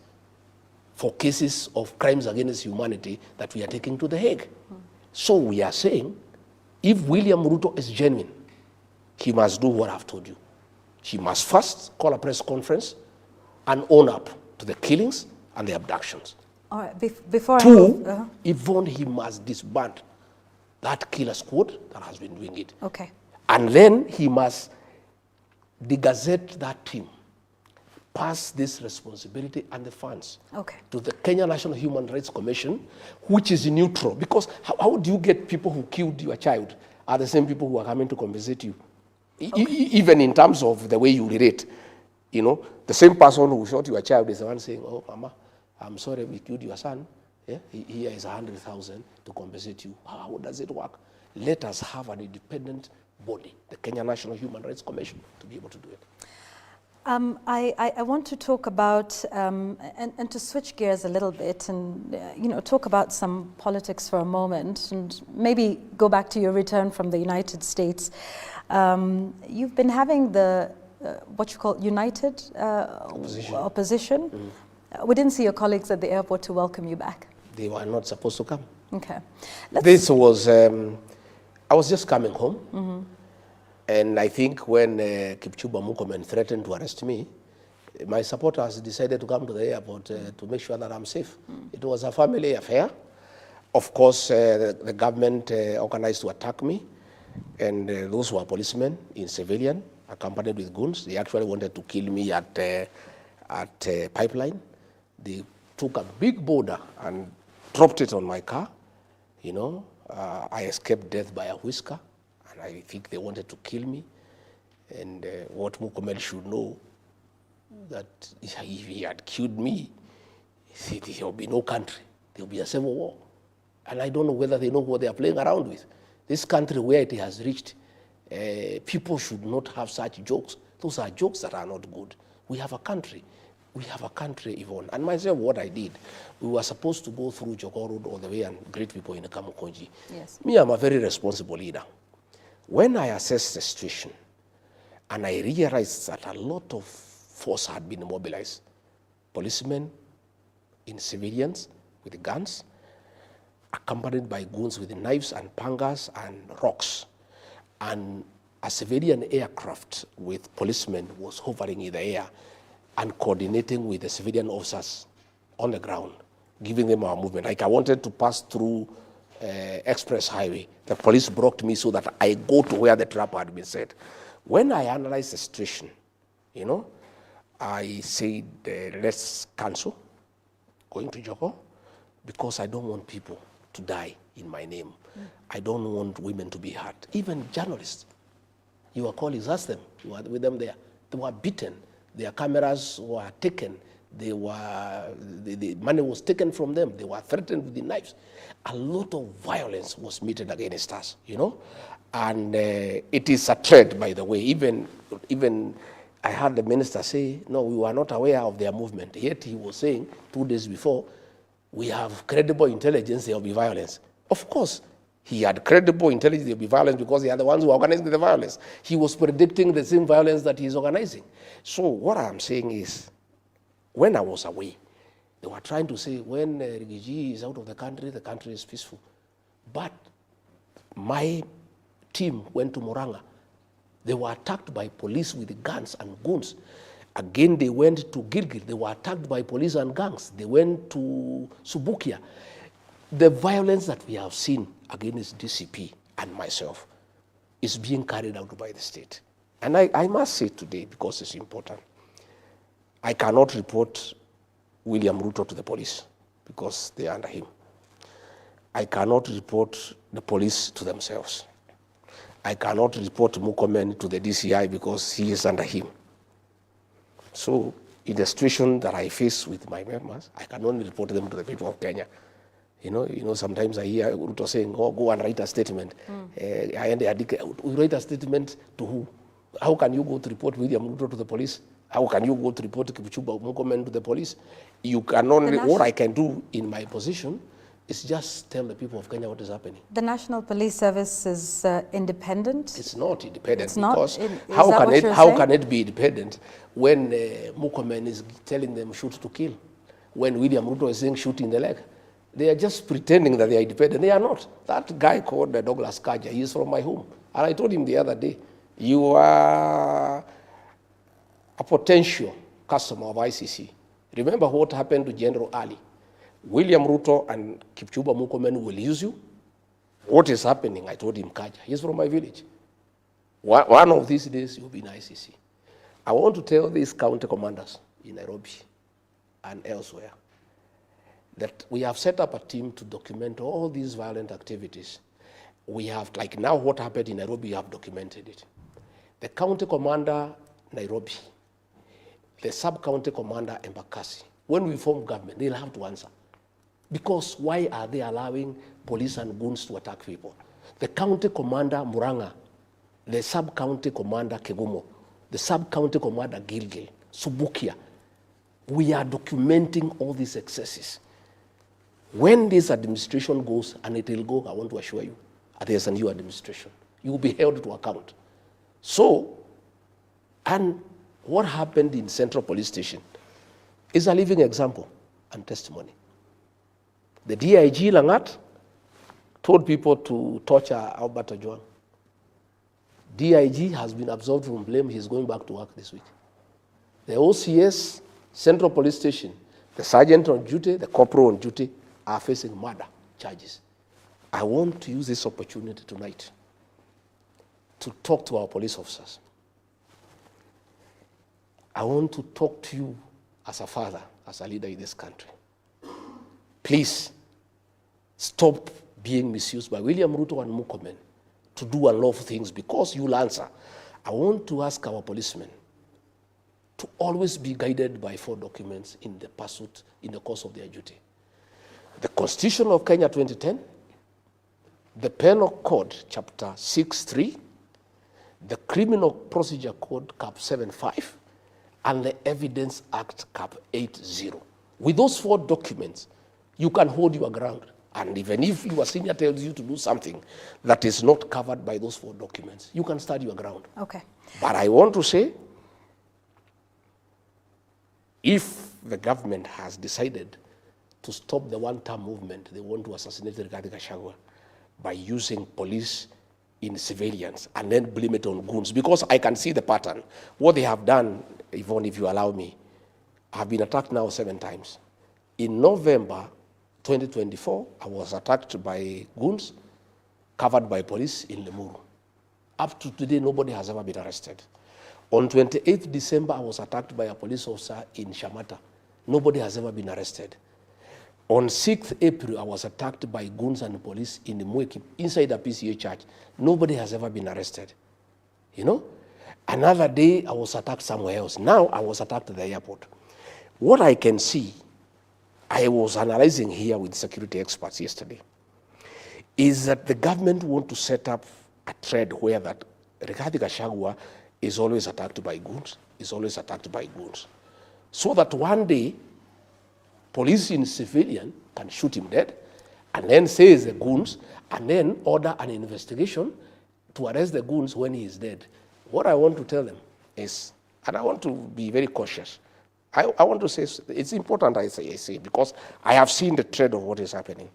for cases of crimes against humanity that we are taking to The Hague. So we are saying, if William Ruto is genuine, he must do what I've told you. He must first call a press conference and own up to the killings and the abductions. All right, before I Two, move, even he must disband that killer squad that has been doing it. okay. And then he must degazette that team, pass this responsibility and the funds Okay. to the Kenya National Human Rights Commission, which is neutral. Because how do you get people who killed your child are the same people who are coming to compensate you? Even in terms of the way you relate. You know, the same person who shot your child is the one saying, oh, Mama, I'm sorry we killed your son. Yeah? Here is 100,000 to compensate you. How does it work? Let us have an independent body, the Kenya National Human Rights Commission, to be able to do it. I want to talk about, and to switch gears a little bit and, talk about some politics for a moment and maybe go back to your return from the United States. You've been having the, what you call united opposition. Mm. We didn't see your colleagues at the airport to welcome you back. They were not supposed to come. Okay. This was, I was just coming home. Mm-hmm. And I think when Kipchumba Murkomen threatened to arrest me, my supporters decided to come to the airport to make sure that I'm safe. Mm. It was a family affair. Of course, the government organized to attack me, and those were policemen in civilian, accompanied with guns. They actually wanted to kill me at Pipeline. They took a big boulder and dropped it on my car. You know, I escaped death by a whisker. I think they wanted to kill me, and what Murkomen should know, that if he had killed me, there will be no country. There will be a civil war. And I don't know whether they know what they are playing around with. This country, where it has reached, people should not have such jokes. Those are jokes that are not good. We have a country. We have a country, Yvonne. And myself, what I did, we were supposed to go through Jogoo Road all the way and greet people in Kamukunji. Yes. Me, I'm a very responsible leader. When I assessed the situation, and I realized that a lot of force had been mobilized, policemen in civilians with guns, accompanied by goons with knives and pangas and rocks, and a civilian aircraft with policemen was hovering in the air and coordinating with the civilian officers on the ground, giving them our movement. Like I wanted to pass through express highway. The police blocked me so that I go to where the trap had been set. When I analyzed the situation, I said, let's cancel going to Jogoo, because I don't want people to die in my name. Mm. I don't want women to be hurt. Even journalists, your colleagues, ask them, you were with them there. They were beaten. Their cameras were taken. The money was taken from them. They were threatened with the knives. A lot of violence was meted against us, and it is a threat, by the way. Even I heard the minister say, no, we were not aware of their movement. Yet he was saying 2 days before, we have credible intelligence, there will be violence. Of course, he had credible intelligence, there will be violence, because they are the ones who are organizing the violence. He was predicting the same violence that he is organizing. So what I'm saying is, when I was away, they were trying to say when Rigiji is out of the country is peaceful. But my team went to Murang'a. They were attacked by police with guns and guns. Again, they went to Gilgil. They were attacked by police and gangs. They went to Subukia. The violence that we have seen against DCP and myself is being carried out by the state. And I must say today, because it's important, I cannot report William Ruto to the police because they are under him. I cannot report the police to themselves. I cannot report Murkomen to the DCI because he is under him. So in the situation that I face with my members, I can only report them to the people of Kenya. Sometimes I hear Ruto saying, oh, go and write a statement. We write a statement to who? How can you go to report William Ruto to the police? How can you go to report Kipchumba Murkomen to the police? You can only, what I can do in my position is just tell the people of Kenya what is happening. The National Police Service is independent? It's not independent, it's because not, how can it be independent when Murkomen is telling them shoot to kill, when William Ruto is saying shoot in the leg? They are just pretending that they are independent. They are not. That guy called Douglas Kaja, he is from my home. And I told him the other day, you are a potential customer of ICC. Remember what happened to General Ali. William Ruto and Kipchumba Murkomen will use you. What is happening? I told him, Kaja, he's from my village. One of these days, you'll be in ICC. I want to tell these county commanders in Nairobi and elsewhere that we have set up a team to document all these violent activities. We have, like now what happened in Nairobi, we have documented it. The county commander, Nairobi, the sub-county commander, Embakasi, when we form government, they'll have to answer. Because why are they allowing police and goons to attack people? The county commander, Muranga, the sub-county commander, Kegumo, the sub-county commander, Gilgil, Subukia, we are documenting all these excesses. When this administration goes, and it will go, I want to assure you, there's a new administration. You will be held to account. So, and what happened in Central Police Station is a living example and testimony. The DIG Langat told people to torture Albert Ojwang. DIG has been absolved from blame. He's going back to work this week. The OCS, Central Police Station, the sergeant on duty, the corporal on duty are facing murder charges. I want to use this opportunity tonight to talk to our police officers. I want to talk to you as a father, as a leader in this country. Please stop being misused by William Ruto and Murkomen to do unlawful things because you'll answer. I want to ask our policemen to always be guided by 4 documents in the pursuit, in the course of their duty. The Constitution of Kenya 2010, the Penal Code, Chapter 6.3, the Criminal Procedure Code, Cap 7.5, and the Evidence Act, Cap 8.0. With those 4 documents, you can hold your ground. And even if your senior tells you to do something that is not covered by those 4 documents, you can stand your ground. Okay. But I want to say, if the government has decided to stop the one-term movement, they want to assassinate Gachagua by using police in civilians and then blame it on goons, because I can see the pattern. What they have done, Yvonne, if you allow me, I've been attacked now 7 times. In November 2024, I was attacked by goons covered by police in Limuru. Up to today, nobody has ever been arrested. On 28th December, I was attacked by a police officer in Shamata. Nobody has ever been arrested. On 6th April, I was attacked by goons and police in Mweki, inside a PCA church. Nobody has ever been arrested. You know? Another day, I was attacked somewhere else. Now, I was attacked at the airport. What I can see, I was analyzing here with security experts yesterday, is that the government want to set up a trend where that Rigathi Gachagua is always attacked by goons, so that one day, police in civilian can shoot him dead, and then say the goons, and then order an investigation to arrest the goons when he is dead. What I want to tell them is, and I want to be very cautious, I want to say, it's important I say, because I have seen the trend of what is happening.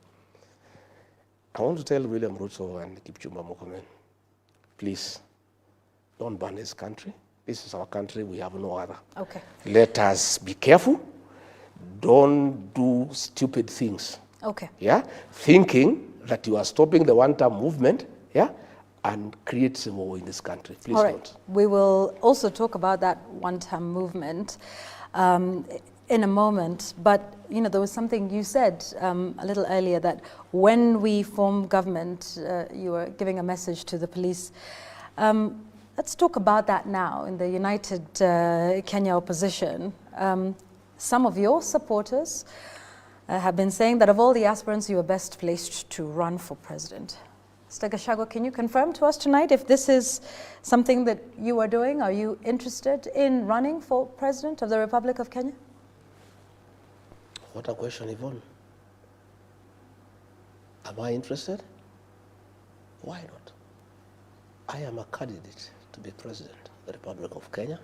I want to tell William Ruto and Kipchumba Murkomen, please, don't ban this country. This is our country, we have no other. Okay. Let us be careful. Don't do stupid things. Okay. Yeah? Thinking that you are stopping the one-term movement, yeah, and create civil war in this country. Please don't. We will also talk about that one-term movement in a moment. But, you know, there was something you said a little earlier, that when we form government, you were giving a message to the police. Let's talk about that now in the United Kenya opposition. Some of your supporters have been saying that of all the aspirants, you are best placed to run for president. Mr. Gachagua, can you confirm to us tonight if this is something that you are doing? Are you interested in running for president of the Republic of Kenya? What a question, Yvonne. Am I interested? Why not? I am a candidate to be president of the Republic of Kenya.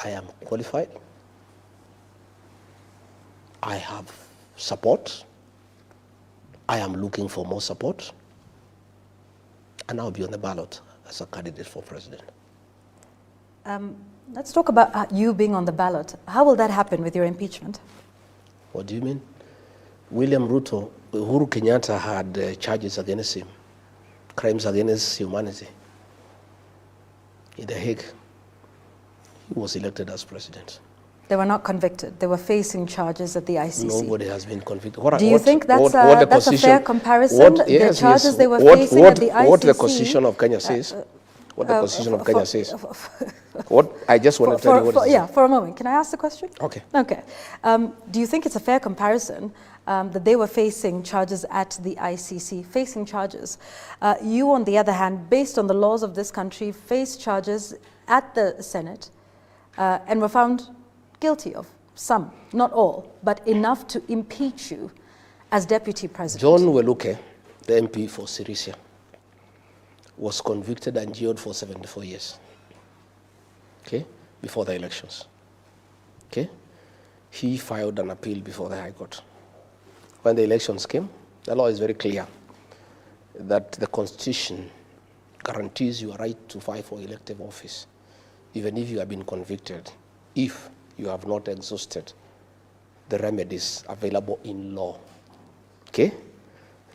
I am qualified. I have support. I am looking for more support. And I'll be on the ballot as a candidate for president. Let's talk about you being on the ballot. How will that happen with your impeachment? What do you mean? William Ruto, Uhuru Kenyatta had charges against him, crimes against humanity. In The Hague, he was elected as president. They were not convicted. They were facing charges at the ICC. Nobody has been convicted. Do you think that's a fair comparison? The charges they were facing at the ICC. What the Constitution of Kenya says. What the Constitution of Kenya says. What I just want to tell you what it says. For a moment. Can I ask the question? Okay. Okay. Do you think it's a fair comparison that they were facing charges at the ICC, facing charges? You, on the other hand, based on the laws of this country, faced charges at the Senate and were found guilty of some, not all, but enough to impeach you as deputy president. John Weluke, the MP for Sirisia, was convicted and jailed for 74 years, okay, before the elections, okay? He filed an appeal before the High Court. When the elections came, the law is very clear that the Constitution guarantees your right to vie for elective office, even if you have been convicted, if you have not exhausted the remedies available in law. Okay?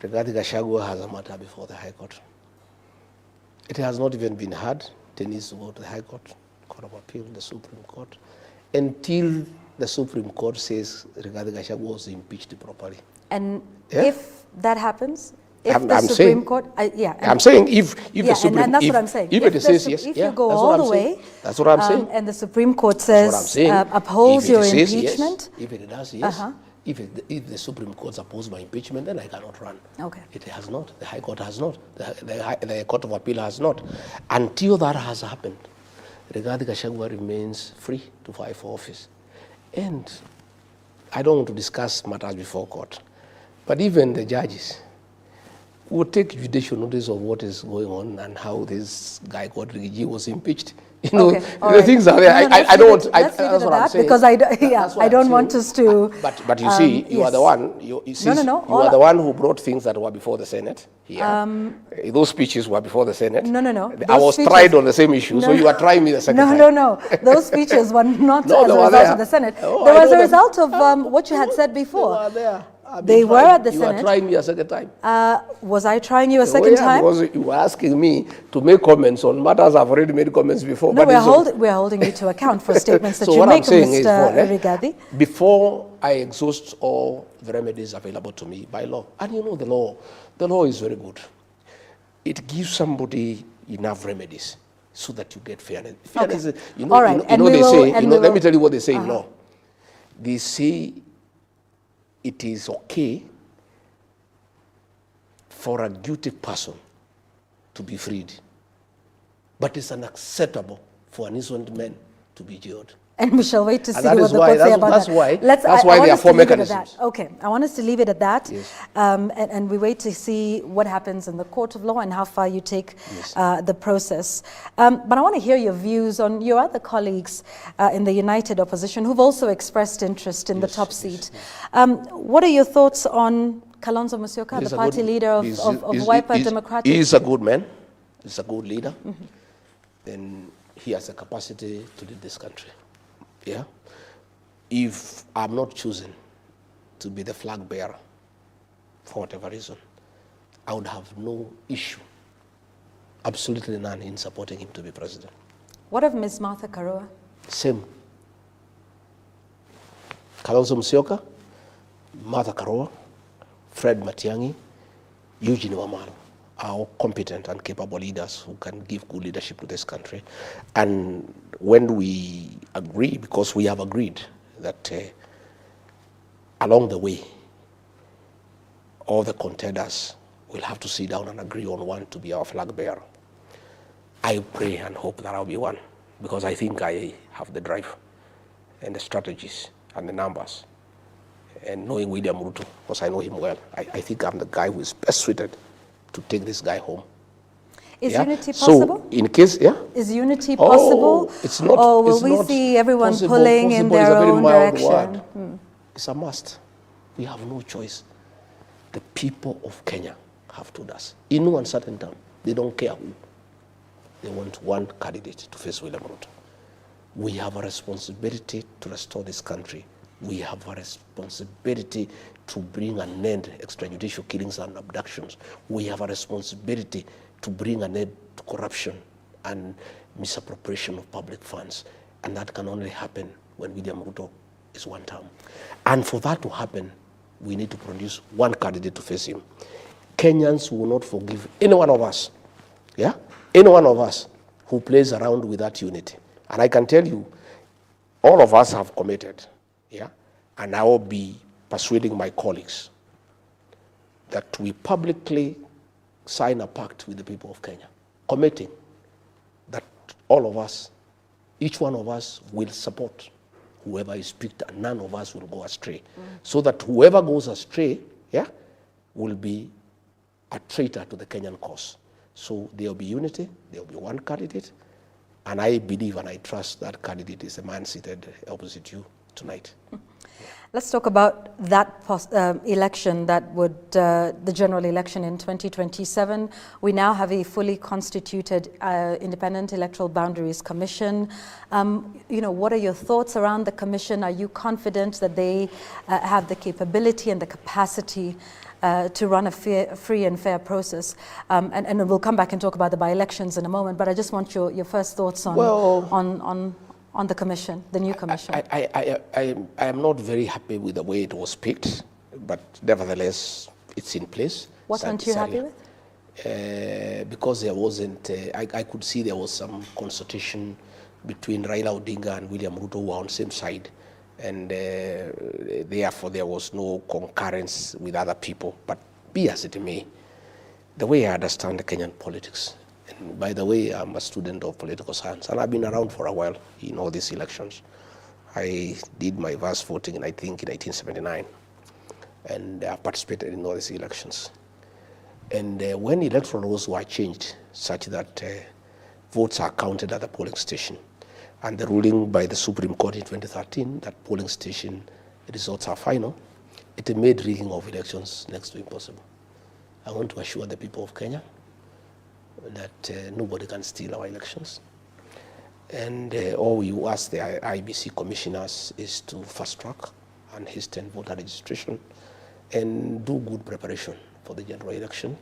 Regarding Gachagua has a matter before the High Court. It has not even been heard. It needs to go to the High Court, Court of Appeal, the Supreme Court, until the Supreme Court says regarding Gachagua was impeached properly. And yeah? if that happens, if I'm the Supreme saying, Court, I'm saying if the Supreme, and that's what I'm saying. If it says yes, if yeah, you go that's all what the I'm way, saying. That's what I'm saying. And the Supreme Court says upholds your impeachment. Yes, if it does, yes. If the Supreme Court opposes my impeachment, then I cannot run. Okay. It has not. The High Court has not. The Court of Appeal has not. Until that has happened, Rigathi Gachagua remains free to vie for office. And I don't want to discuss matters before court, but even the judges will take judicial notice of what is going on and how this guy called Rigiji was impeached. You know, the things are there. I don't want. That's what I'm saying. Because I don't want us to. But you see, you are the one. You see, you are the one who brought things that were before the Senate. Here, those speeches were before the Senate. No. I was tried on the same issue, so you are trying me the second time. No. Those speeches were not as a result of the Senate. They were as a result of what you had said before. They were there. They were at the Senate. You were trying me a second time. Was I trying you a second time? Because you were asking me to make comments on matters I've already made comments before. No, we're holding you to account for statements that you make, Mr. Rigathi. Before I exhaust all the remedies available to me by law, and you know the law is very good. It gives somebody enough remedies so that you get fairness. Fairness, okay. All right. Let me tell you what they say in law. They say it is okay for a guilty person to be freed, but it's unacceptable for an innocent man to be jailed. And we shall wait to see what the court say about that. That's why there are four mechanisms. Okay, I want us to leave it at that. Yes. And we wait to see what happens in the court of law and how far you take the process. But I want to hear your views on your other colleagues in the United Opposition who've also expressed interest in the top seat. What are your thoughts on Kalonzo Musyoka, the party leader of Wiper Democratic? He's a good man. He's a good leader. Then he has a capacity to lead this country. Yeah, if I'm not chosen to be the flag bearer for whatever reason, I would have no issue, absolutely none, in supporting him to be president. What of Ms. Martha Karua? Same. Kalonzo Musyoka, Martha Karua, Fred Matiang'i, Eugene Wamalwa are all competent and capable leaders who can give good leadership to this country. And when we agree, because we have agreed that along the way, all the contenders will have to sit down and agree on one to be our flag bearer. I pray and hope that I'll be one, because I think I have the drive and the strategies and the numbers. And knowing William Ruto, because I know him well, I think I'm the guy who is best suited to take this guy home. Is unity possible? So, in case, Is unity possible? It's not. Or will we see everyone pulling in their own direction? It's a must. We have no choice. The people of Kenya have told us, in no uncertain time, they don't care who. They want one candidate to face William Ruto. We have a responsibility to restore this country We have a responsibility to bring an end to extrajudicial killings and abductions. We have a responsibility to bring an end to corruption and misappropriation of public funds. And that can only happen when William Ruto is one term. And for that to happen, we need to produce one candidate to face him. Kenyans will not forgive any one of us, any one of us who plays around with that unity. And I can tell you, all of us have committed, and I will be persuading my colleagues that we publicly sign a pact with the people of Kenya, committing that all of us, each one of us will support whoever is picked, and none of us will go astray. So that whoever goes astray, will be a traitor to the Kenyan cause. So there will be unity, there will be one candidate, and I believe and I trust that candidate is the man seated opposite you tonight. Let's talk about that election that would, the general election in 2027. We now have a fully constituted Independent Electoral Boundaries Commission. What are your thoughts around the commission? Are you confident that they have the capability and the capacity to run a free and fair process? And we'll come back and talk about the by-elections in a moment, but I just want your first thoughts on the commission, the new commission. I am not very happy with the way it was picked, but nevertheless, it's in place. What aren't you happy with? Because there wasn't, I could see there was some consultation between Raila Odinga and William Ruto, who were on the same side, and therefore there was no concurrence with other people. But be as it may, the way I understand the Kenyan politics, and by the way, I'm a student of political science, and I've been around for a while in all these elections. I did my vast voting, I think, in 1979, and I participated in all these elections. And when electoral laws were changed such that votes are counted at the polling station, and the ruling by the Supreme Court in 2013 that polling station results are final, it made rigging of elections next to impossible. I want to assure the people of Kenya that nobody can steal our elections. And all we ask the IBC commissioners is to fast track and hasten voter registration and do good preparation for the general election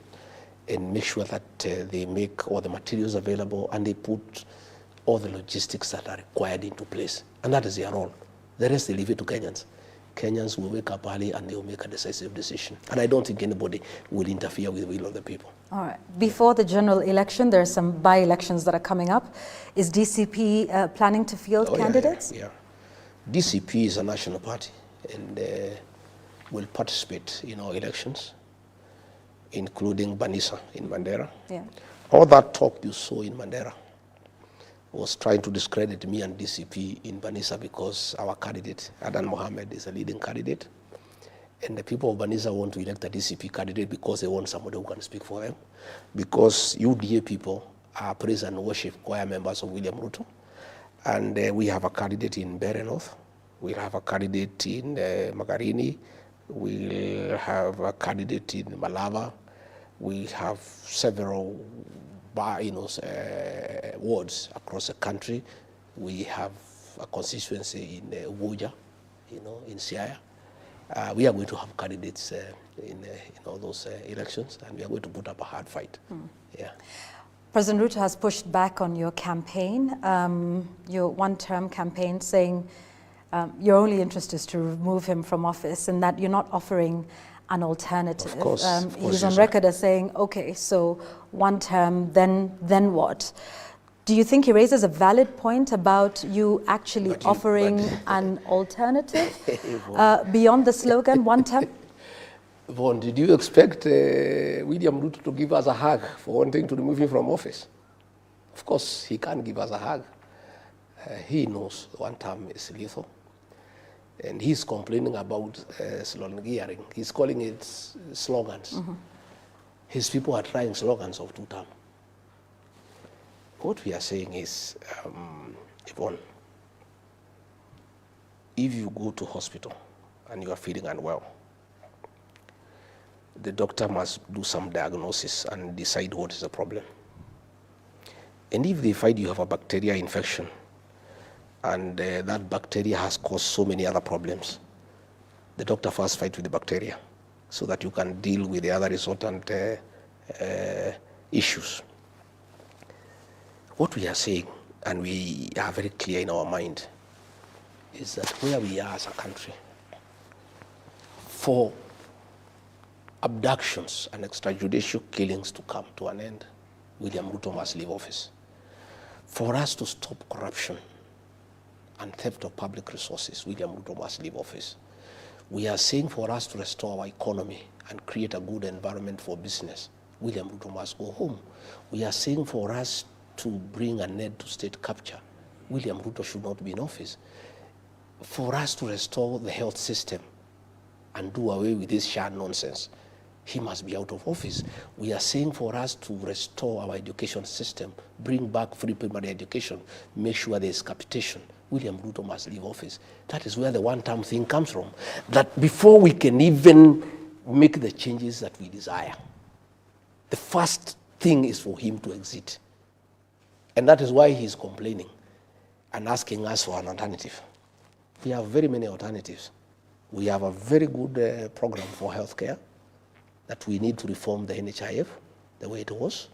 and make sure that they make all the materials available and they put all the logistics that are required into place. And that is their role. The rest they leave it to Kenyans. Kenyans will wake up early and they will make a decisive decision. And I don't think anybody will interfere with the will of the people. All right. Before the general election, there are some by-elections that are coming up. Is DCP planning to field candidates? Yeah. DCP is a national party and will participate in our elections, including Banisa in Mandera. Yeah. All that talk you saw in Mandera was trying to discredit me and DCP in Banisa because our candidate, Adan Mohammed, is a leading candidate. And the people of Banisa want to elect a DCP candidate because they want somebody who can speak for them. Because UDA people are praise and worship choir members of William Ruto. And we have a candidate in Mbeere North. We'll have a candidate in Magarini. We'll have a candidate in Malava. We have several wards across the country. We have a constituency in Ubuja, in Siaya. We are going to have candidates in all those elections, and we are going to put up a hard fight. Yeah. President Ruto has pushed back on your campaign, your one-term campaign, saying your only interest is to remove him from office and that you're not offering an alternative. Of course, he's on record as saying, okay, so one term, then what? Do you think he raises a valid point about you actually offering an alternative beyond the slogan, one term? Vaughn, did you expect William Ruto to give us a hug for wanting to remove him from office? Of course, he can't give us a hug. He knows one term is lethal. And he's complaining about sloganeering. He's calling it slogans. Mm-hmm. His people are trying slogans of 2 term. What we are saying is, Yvonne, if you go to hospital and you are feeling unwell, the doctor must do some diagnosis and decide what is the problem. And if they find you have a bacterial infection, and that bacteria has caused so many other problems, the doctor first fight with the bacteria so that you can deal with the other resultant issues. What we are saying, and we are very clear in our mind, is that where we are as a country, for abductions and extrajudicial killings to come to an end, William Ruto must leave office. For us to stop corruption and theft of public resources, William Ruto must leave office. We are saying for us to restore our economy and create a good environment for business, William Ruto must go home. We are saying for us to bring an end to state capture, William Ruto should not be in office. For us to restore the health system and do away with this SHA nonsense, he must be out of office. We are saying for us to restore our education system, bring back free primary education, make sure there is capitation, William Ruto must leave office. That is where the one-term thing comes from. That before we can even make the changes that we desire, the first thing is for him to exit. And that is why he's complaining and asking us for an alternative. We have very many alternatives. We have a very good program for healthcare, that we need to reform the NHIF the way it was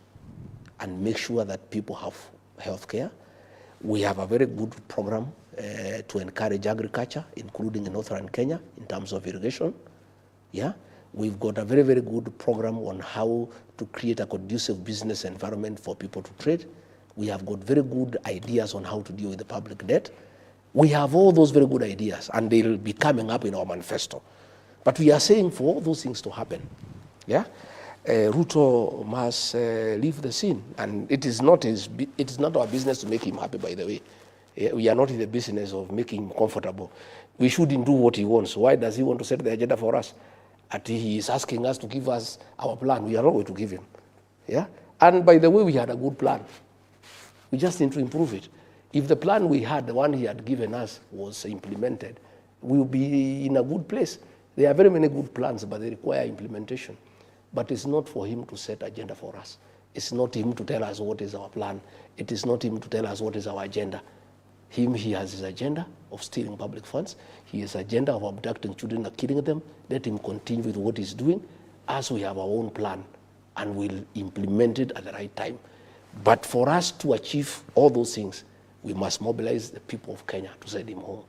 and make sure that people have healthcare. We have a very good program to encourage agriculture, including in northern Kenya, in terms of irrigation. Yeah, we've got a very, very good program on how to create a conducive business environment for people to trade. We have got very good ideas on how to deal with the public debt. We have all those very good ideas, and they'll be coming up in our manifesto. But we are saying for all those things to happen, yeah, Ruto must leave the scene, and it is not our business to make him happy. By the way, we are not in the business of making him comfortable. We shouldn't do what he wants. Why does he want to set the agenda for us? And he is asking us to give us our plan. We are not going to give him. Yeah, and by the way, we had a good plan. We just need to improve it. If the plan we had, the one he had given us, was implemented, we will be in a good place. There are very many good plans, but they require implementation. But it's not for him to set agenda for us. It's not him to tell us what is our plan. It is not him to tell us what is our agenda. He has his agenda of stealing public funds. He has agenda of abducting children and killing them. Let him continue with what he's doing, as we have our own plan, and we'll implement it at the right time. But for us to achieve all those things, we must mobilize the people of Kenya to send him home.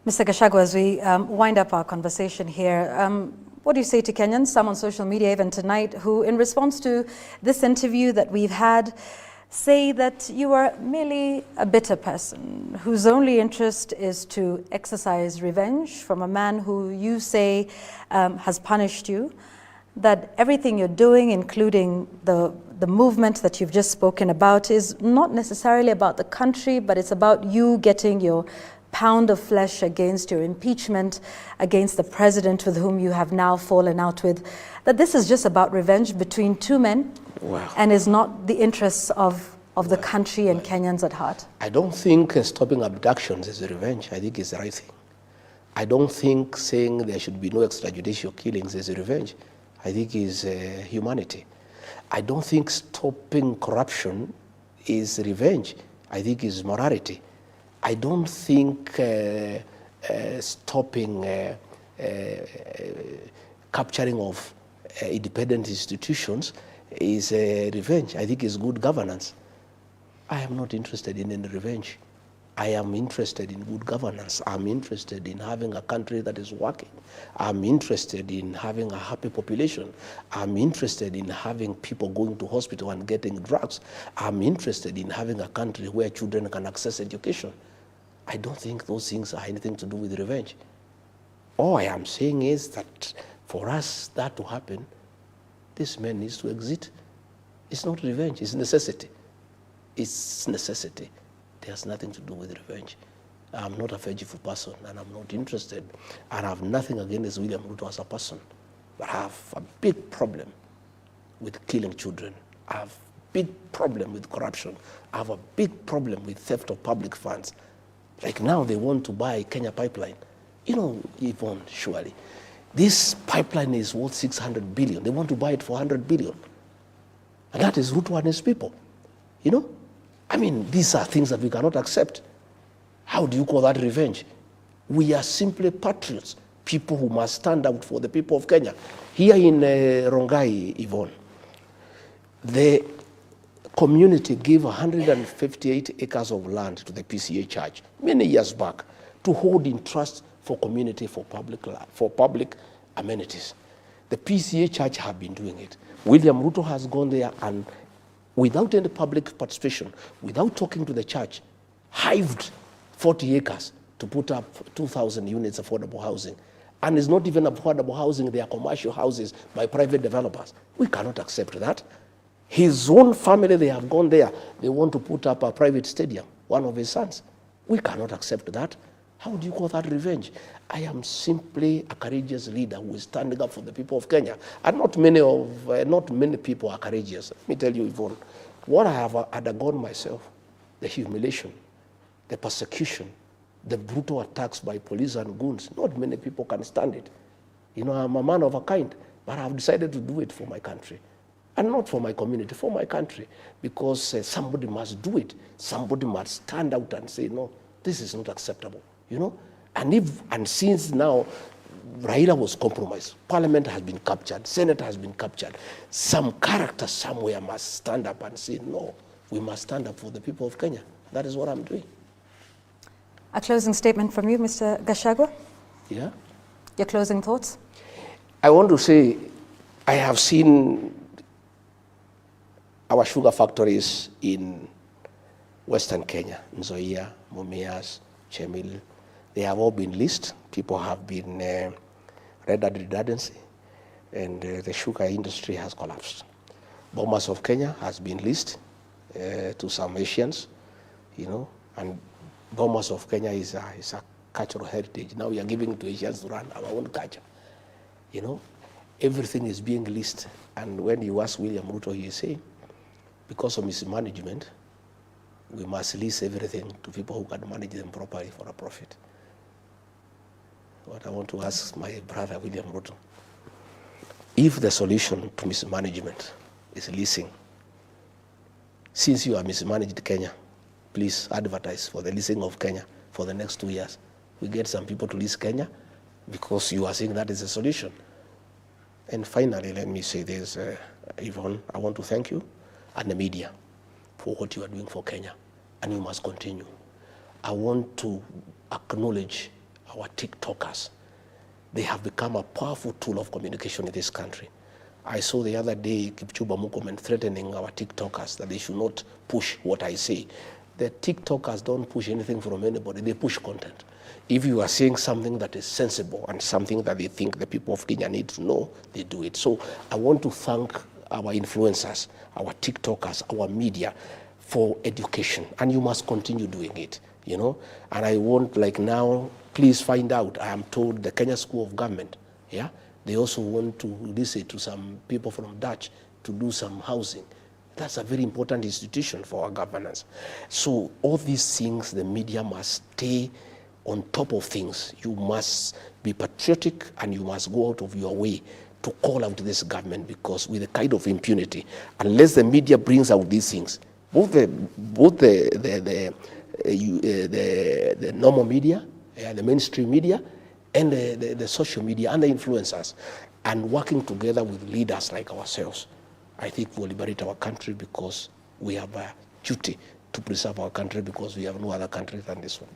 Mr. Gachagua, as we wind up our conversation here, what do you say to Kenyans, some on social media even tonight, who in response to this interview that we've had, say that you are merely a bitter person whose only interest is to exercise revenge from a man who you say has punished you, that everything you're doing, including the movement that you've just spoken about, is not necessarily about the country, but it's about you getting your pound of flesh against your impeachment against the president with whom you have now fallen out with, that this is just about revenge between two men. Wow. And is not the interests of the country and Kenyans at heart? I don't think stopping abductions is a revenge. I think it's the right thing. I don't think saying there should be no extrajudicial killings is a revenge. I think it's humanity. I don't think stopping corruption is revenge. I think it's morality. I don't think stopping capturing of independent institutions is revenge. I think it's good governance. I am not interested in any revenge. I am interested in good governance. I'm interested in having a country that is working. I'm interested in having a happy population. I'm interested in having people going to hospital and getting drugs. I'm interested in having a country where children can access education. I don't think those things are anything to do with revenge. All I am saying is that for us that to happen, this man needs to exit. It's not revenge, it's necessity. It's necessity. It has nothing to do with revenge. I'm not a vengeful person, and I'm not interested. And I have nothing against William Ruto as a person. But I have a big problem with killing children. I have a big problem with corruption. I have a big problem with theft of public funds. Like now they want to buy Kenya Pipeline. You know, Yvonne, surely, this pipeline is worth 600 billion. They want to buy it for 100 billion. And that is Ruto and his people. You know? I mean, these are things that we cannot accept. How do you call that revenge? We are simply patriots. people who must stand out for the people of Kenya. Here in Rongai, Yvonne, the community gave 158 acres of land to the PCA Church many years back to hold in trust for community, for public amenities. The PCA Church have been doing it. William Ruto has gone there and without any public participation, without talking to the church, hived 40 acres to put up 2,000 units affordable housing. And it's not even affordable housing, they are commercial houses by private developers. We cannot accept that. His own family, they have gone there. They want to put up a private stadium, one of his sons. We cannot accept that. How do you call that revenge? I am simply a courageous leader who is standing up for the people of Kenya. And not many people are courageous. Let me tell you, Yvonne, what I have undergone myself, the humiliation, the persecution, the brutal attacks by police and goons, not many people can stand it. You know, I'm a man of a kind, but I've decided to do it for my country. And not for my community, for my country. Because somebody must do it. Somebody must stand out and say, no, this is not acceptable. You know? And since now, Raila was compromised. Parliament has been captured. Senate has been captured. Some character somewhere must stand up and say, no, we must stand up for the people of Kenya. That is what I'm doing. A closing statement from you, Mr. Gachagua? Yeah? Your closing thoughts? I want to say, I have seen our sugar factories in Western Kenya, Nzoia, Mumias, Chemil. They have all been leased. People have been rendered redundancy, and the sugar industry has collapsed. Bomas of Kenya has been leased to some Asians, you know, and Bomas of Kenya is a cultural heritage. Now we are giving to Asians to run our own culture. You know, everything is being leased. And when you ask William Ruto, he is saying, because of mismanagement, we must lease everything to people who can manage them properly for a profit. What I want to ask my brother, William Ruto, if the solution to mismanagement is leasing, since you have mismanaged Kenya, please advertise for the leasing of Kenya for the next 2 years. We get some people to lease Kenya because you are saying that is a solution. And finally, let me say this, Yvonne, I want to thank you and the media for what you are doing for Kenya, and you must continue. I want to acknowledge our TikTokers. They have become a powerful tool of communication in this country. I saw the other day Kipchumba Murkomen threatening our TikTokers that they should not push what I say. The TikTokers don't push anything from anybody, they push content. If you are saying something that is sensible and something that they think the people of Kenya need to know, they do it. So I want to thank our influencers, our TikTokers, our media for education, and you must continue doing it, you know. And I want, like now, please find out, I am told the Kenya School of Government, yeah, they also want to listen to some people from Dutch to do some housing. That's a very important institution for our governance. So all these things, the media must stay on top of things. You must be patriotic and you must go out of your way to call out this government, because with the kind of impunity, unless the media brings out these things, both the normal media, the mainstream media, and the social media and the influencers, and working together with leaders like ourselves, I think we'll liberate our country, because we have a duty to preserve our country, because we have no other country than this one.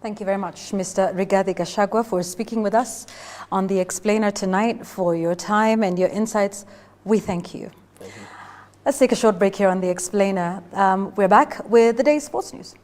Thank you very much, Mr. Rigathi Gachagua, for speaking with us on The Explainer tonight, for your time and your insights. We thank you. Thank you. Let's take a short break here on The Explainer. We're back with the day's sports news.